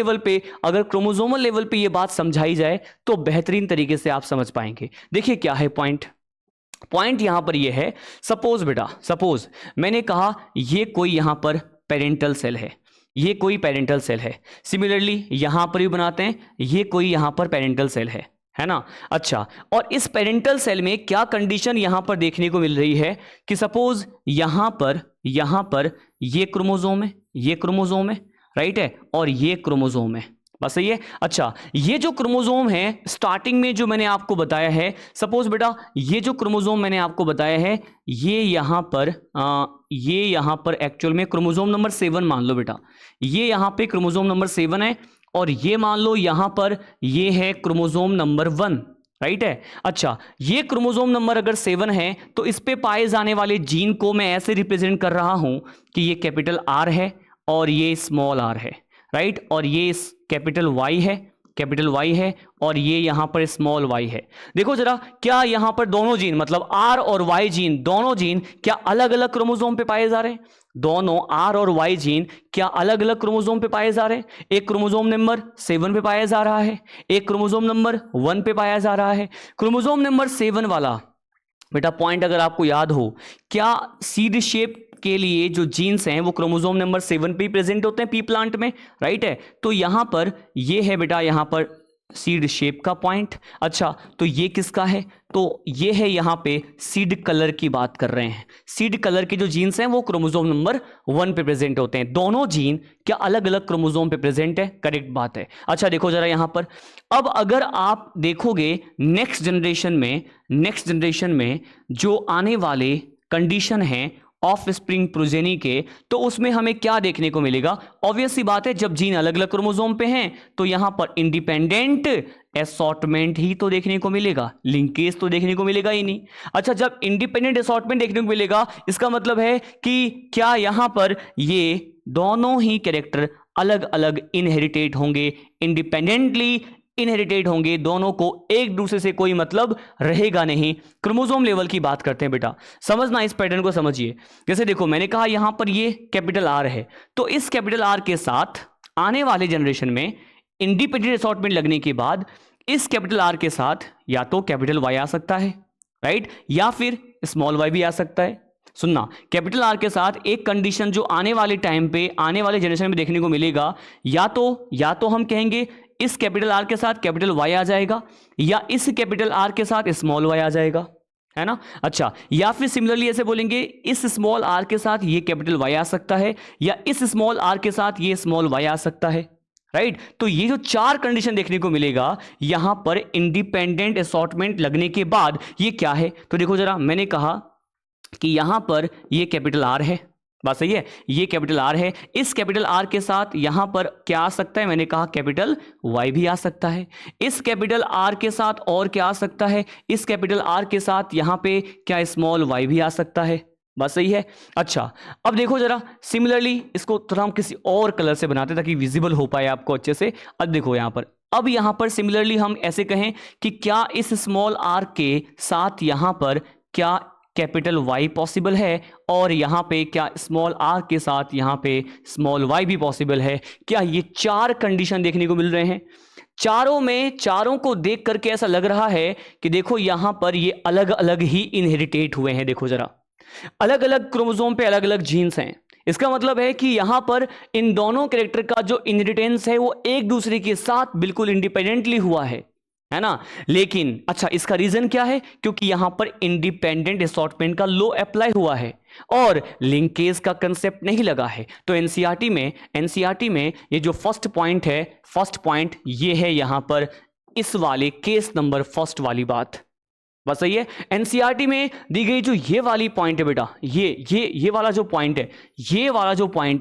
लेवल पे ये बात समझाई जाए तो बेहतरीन तरीके से आप समझ पाएंगे। देखिए क्या है पॉइंट यहां पर ये है, सपोज मैंने कहा ये कोई यहां पर पेरेंटल सेल है, ये कोई पेरेंटल सेल है। सिमिलरली यहां पर भी बनाते हैं, ये कोई यहां पर पेरेंटल सेल है ना। अच्छा, और इस पेरेंटल सेल में क्या कंडीशन यहां पर देखने को मिल रही है कि सपोज यहां पर ये क्रोमोसोम है, राइट है, और ये क्रोमोसोम है, बस सही है। अच्छा, ये जो क्रोमोसोम है स्टार्टिंग में जो मैंने आपको बताया है, सपोज बेटा ये जो क्रोमोसोम मैंने आपको बताया है, ये यहां पर एक्चुअल में क्रोमोसोम नंबर 7 मान लो बेटा, ये यहां पे क्रोमोसोम नंबर 7 है, और ये मान लो यहां पर ये है क्रोमोसोम नंबर 1, राइट है। अच्छा, ये क्रोमोसोम नंबर अगर 7 है तो इस पे पाए जाने वाले जीन को मैं ऐसे रिप्रेजेंट कर रहा हूं कि ये कैपिटल आर है और ये स्मॉल आर है, राइट, और ये कैपिटल वाई है और ये यहां पर स्मॉल वाई है। देखो जरा, क्या यहां पर दोनों जीन, मतलब आर और वाई जीन, दोनों जीन क्या अलग अलग क्रोमोसोम पे पाए जा रहे हैं? दोनों आर और वाई जीन क्या अलग अलग क्रोमोसोम पे पाए जा रहे हैं? एक क्रोमोसोम नंबर 7 पे पाया जा रहा है, एक क्रोमोसोम नंबर 1 पे पाया जा रहा है। क्रोमोसोम नंबर 7 वाला बेटा पॉइंट अगर आपको याद हो, क्या सीड शेप के लिए जो जीन्स हैं वो क्रोमोसोम नंबर 7 पे प्रेजेंट होते हैं पी प्लांट में, राइट है। तो यहां पर ये है बेटा, यहां पर सीड शेप का पॉइंट। अच्छा, तो ये किसका है? तो ये है यहाँ पे सीड कलर की बात कर रहे हैं। सीड कलर के जो जीन्स हैं वो क्रोमोसोम नंबर 1 पे प्रेजेंट होते हैं। दोनों जीन क्या अलग अलग क्रोमोसोम पे प्रेजेंट है? करेक्ट बात है। अच्छा देखो जरा यहाँ पर, अब अगर आप देखोगे नेक्स्ट जनरेशन में जो आने वाले कंडीशन है ऑफ स्प्रिंग प्रोजेनी के, तो उसमें हमें क्या देखने को मिलेगा? ऑब्वियस सी बात है, जब जीन अलग अलग क्रोमोसोम पे हैं तो यहां पर इंडिपेंडेंट असॉर्टमेंट ही तो देखने को मिलेगा, लिंकेज तो देखने को मिलेगा ही नहीं। अच्छा, जब इंडिपेंडेंट असॉर्टमेंट देखने को मिलेगा, इसका मतलब है कि क्या यहां पर ये दोनों ही कैरेक्टर अलग अलग इनहेरिटेट होंगे, इंडिपेंडेंटली इनहेरिटेड होंगे, दोनों को एक दूसरे से कोई मतलब रहेगा नहीं। क्रोमोसोम लेवल की बात करते हैं बेटा, समझना, इस पैटर्न को समझिए। जैसे देखो मैंने कहा यहां पर ये कैपिटल आर है, तो इस कैपिटल आर के साथ आने वाले जनरेशन में इंडिपेंडेंट असॉर्टमेंट लगने के बाद इस कैपिटल आर के साथ या तो कैपिटल वाई आ सकता है, राइट, या फिर स्मॉल वाई भी आ सकता है। सुनना, कैपिटल आर के साथ एक कंडीशन जो आने वाले टाइम पे आने वाले जनरेशन में देखने को मिलेगा, या तो हम कहेंगे इस कैपिटल आर के साथ कैपिटल वाई आ जाएगा, या इस कैपिटल आर के साथ स्मॉल वाई आ जाएगा, है ना। अच्छा, या फिर सिमिलरली ऐसे बोलेंगे इस स्मॉल आर के साथ ये कैपिटल वाई आ सकता है, या इस स्मॉल आर के साथ ये स्मॉल वाई आ सकता है, राइट। तो ये जो चार कंडीशन देखने को मिलेगा यहां पर इंडिपेंडेंट असॉर्टमेंट लगने के बाद, ये क्या है? तो देखो जरा, मैंने कहा कि यहां पर ये कैपिटल आर है, बात सही है, ये कैपिटल आर है, इस कैपिटल आर के साथ यहां पर क्या आ सकता है? मैंने कहा कैपिटल वाई भी आ सकता है। इस कैपिटल आर के साथ और क्या आ सकता है? इस कैपिटल आर के साथ यहां पे क्या स्मॉल वाई भी आ सकता है, बस सही है। अच्छा, अब देखो जरा सिमिलरली इसको थोड़ा हम किसी और कलर से बनाते ताकि विजिबल हो पाए आपको अच्छे से। अब देखो यहां पर, अब यहां पर सिमिलरली हम ऐसे कहें कि क्या इस स्मॉल आर के साथ यहां पर क्या कैपिटल वाई पॉसिबल है, और यहां पे क्या स्मॉल आर के साथ यहां पे स्मॉल वाई भी पॉसिबल है? क्या ये चार कंडीशन देखने को मिल रहे हैं? चारों को देख करके ऐसा लग रहा है कि देखो यहां पर ये अलग अलग ही इनहेरिटेट हुए हैं। देखो जरा, अलग अलग क्रोमोसोम पे अलग अलग जीन्स हैं। इसका मतलब है कि यहां पर इन दोनों कैरेक्टर का जो इनहेरिटेंस है वो एक दूसरे के साथ बिल्कुल इंडिपेंडेंटली हुआ है ना। लेकिन अच्छा, इसका रीजन क्या है? क्योंकि यहां पर इंडिपेंडेंट असॉर्टमेंट का लॉ अप्लाई हुआ है और लिंकेज का कंसेप्ट नहीं लगा है। तो एनसीईआरटी में ये जो फर्स्ट पॉइंट ये है यहां पर इस वाले केस नंबर फर्स्ट वाली बात, बस सही है। एनसीईआरटी में दी गई जो ये वाली पॉइंट है बेटा, ये वाला जो पॉइंट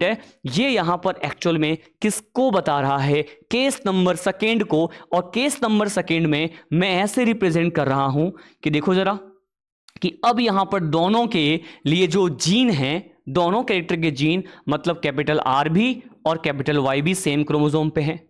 है, ये यहां पर एक्चुअल में किसको बता रहा है? केस नंबर सेकेंड को। और केस नंबर सेकेंड में मैं ऐसे रिप्रेजेंट कर रहा हूं कि देखो जरा, कि अब यहां पर दोनों के लिए जो जीन है, दोनों कैरेक्टर के जीन, मतलब कैपिटल आर भी और कैपिटल वाई भी सेम क्रोमोसोम पे हैं,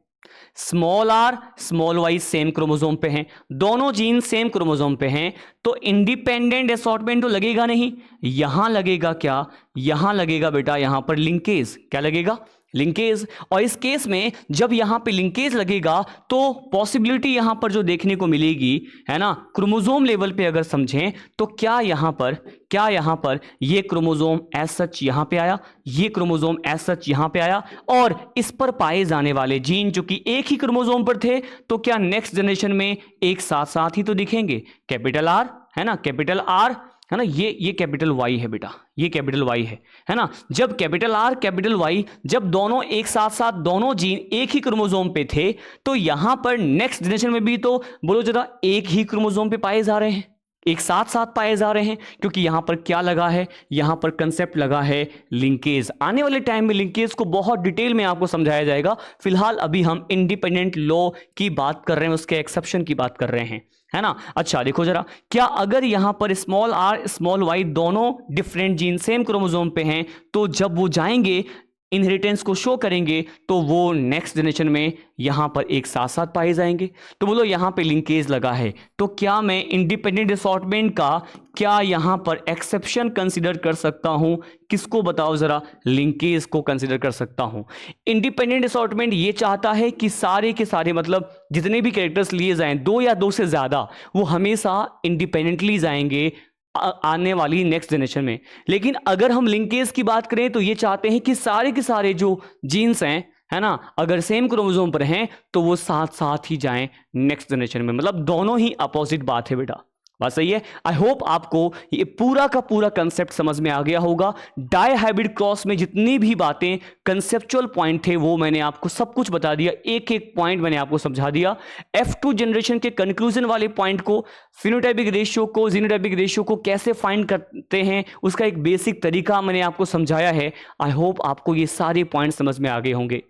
small R small Y same chromosome पे हैं, दोनों जीन सेम क्रोमोसोम पे हैं, तो इंडिपेंडेंट असॉर्टमेंट तो लगेगा नहीं। यहां लगेगा क्या? यहां लगेगा बेटा यहां पर लिंकेज। क्या लगेगा? लिंकेज। और इस केस में जब यहां पे लिंकेज लगेगा तो पॉसिबिलिटी यहां पर जो देखने को मिलेगी, है ना, क्रोमोसोम लेवल पे अगर समझें तो क्या यहां पर ये क्रोमोसोम एज सच यहां पे आया, ये क्रोमोसोम एज सच यहां पे आया, और इस पर पाए जाने वाले जीन जो कि एक ही क्रोमोसोम पर थे, तो क्या नेक्स्ट जनरेशन में एक साथ साथ ही तो दिखेंगे? कैपिटल आर, है ना, कैपिटल आर, है ना, ये कैपिटल वाई है बेटा, ये कैपिटल वाई है ना। जब कैपिटल आर कैपिटल वाई, जब दोनों एक साथ साथ दोनों जीन एक ही क्रोमोसोम पे थे, तो यहां पर नेक्स्ट जनरेशन में भी तो बोलो जरा एक ही क्रोमोसोम पे पाए जा रहे हैं, एक साथ साथ पाए जा रहे हैं, क्योंकि यहां पर क्या लगा है? यहां पर कंसेप्ट लगा है लिंकेज। आने वाले टाइम में लिंकेज को बहुत डिटेल में आपको समझाया जाएगा। फिलहाल अभी हम इंडिपेंडेंट लॉ की बात कर रहे हैं, उसके एक्सेप्शन की बात कर रहे हैं, है ना। अच्छा देखो जरा, क्या अगर यहां पर स्मॉल आर स्मॉल वाई दोनों डिफरेंट जीन सेम क्रोमोसोम पे हैं, तो जब वो जाएंगे इनहेरिटेंस को शो करेंगे तो वो नेक्स्ट जनरेशन में यहां पर एक साथ साथ पाए जाएंगे। तो बोलो यहां पे लिंकेज लगा है, तो क्या मैं इंडिपेंडेंट असॉर्टमेंट का क्या यहां पर एक्सेप्शन कंसीडर कर सकता हूं? किसको बताओ जरा? लिंकेज को कंसीडर कर सकता हूं। इंडिपेंडेंट असॉर्टमेंट ये चाहता है कि सारे के सारे, मतलब जितने भी कैरेक्टर्स लिए जाएं, दो या दो से ज्यादा, वो हमेशा इंडिपेंडेंटली जाएंगे आने वाली नेक्स्ट जनरेशन में। लेकिन अगर हम लिंकेज की बात करें तो ये चाहते हैं कि सारे के सारे जो जीन्स हैं, है ना, अगर सेम क्रोमोसोम पर हैं तो वो साथ साथ ही जाएं नेक्स्ट जनरेशन में, मतलब दोनों ही अपोजिट बात है बेटा। बात सही है। आई होप आपको ये पूरा का पूरा कंसेप्ट समझ में आ गया होगा। डाई हाइब्रिड क्रॉस में जितनी भी बातें कंसेप्चुअल पॉइंट थे वो मैंने आपको सब कुछ बता दिया, एक एक पॉइंट मैंने आपको समझा दिया। F2 जनरेशन के कंक्लूजन वाले पॉइंट को, फिनोटाइपिक रेशियो को, जीनोटाइपिक रेशियो को कैसे फाइंड करते हैं उसका एक बेसिक तरीका मैंने आपको समझाया है। आई होप आपको ये सारे पॉइंट समझ में आ गए होंगे।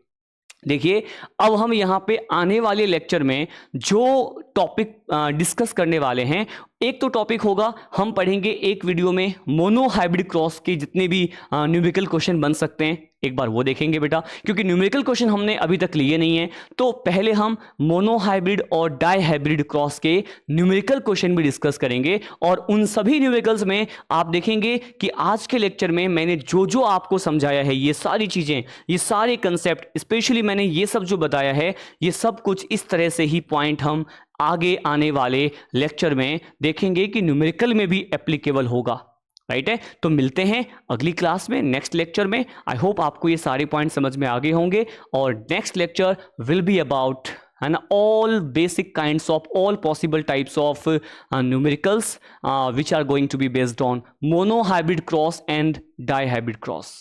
देखिए, अब हम यहाँ पे आने वाले लेक्चर में जो टॉपिक डिस्कस करने वाले हैं, एक तो टॉपिक होगा, हम पढ़ेंगे एक वीडियो में मोनो हाइब्रिड क्रॉस के जितने भी न्यूमेरिकल क्वेश्चन बन सकते हैं, एक बार वो देखेंगे बेटा, क्योंकि न्यूमेरिकल क्वेश्चन हमने अभी तक लिए नहीं है। तो पहले हम मोनो हाइब्रिड और डाई हाइब्रिड क्रॉस के न्यूमेरिकल क्वेश्चन भी डिस्कस करेंगे, और उन सभी न्यूमेरिकल्स में आप देखेंगे कि आज के लेक्चर में मैंने जो जो आपको समझाया है, ये सारी चीज़ें, ये सारे कंसेप्ट, स्पेशली मैंने ये सब जो बताया है, ये सब कुछ इस तरह से ही पॉइंट हम आगे आने वाले लेक्चर में देखेंगे कि न्यूमेरिकल में भी एप्लीकेबल होगा। राइट है, तो मिलते हैं अगली क्लास में, नेक्स्ट लेक्चर में। आई होप आपको ये सारे पॉइंट समझ में आ गए होंगे, और next lecture will be about, है ना, all basic kinds of all possible types of numericals which are going to be based on mono hybrid cross and dihybrid cross.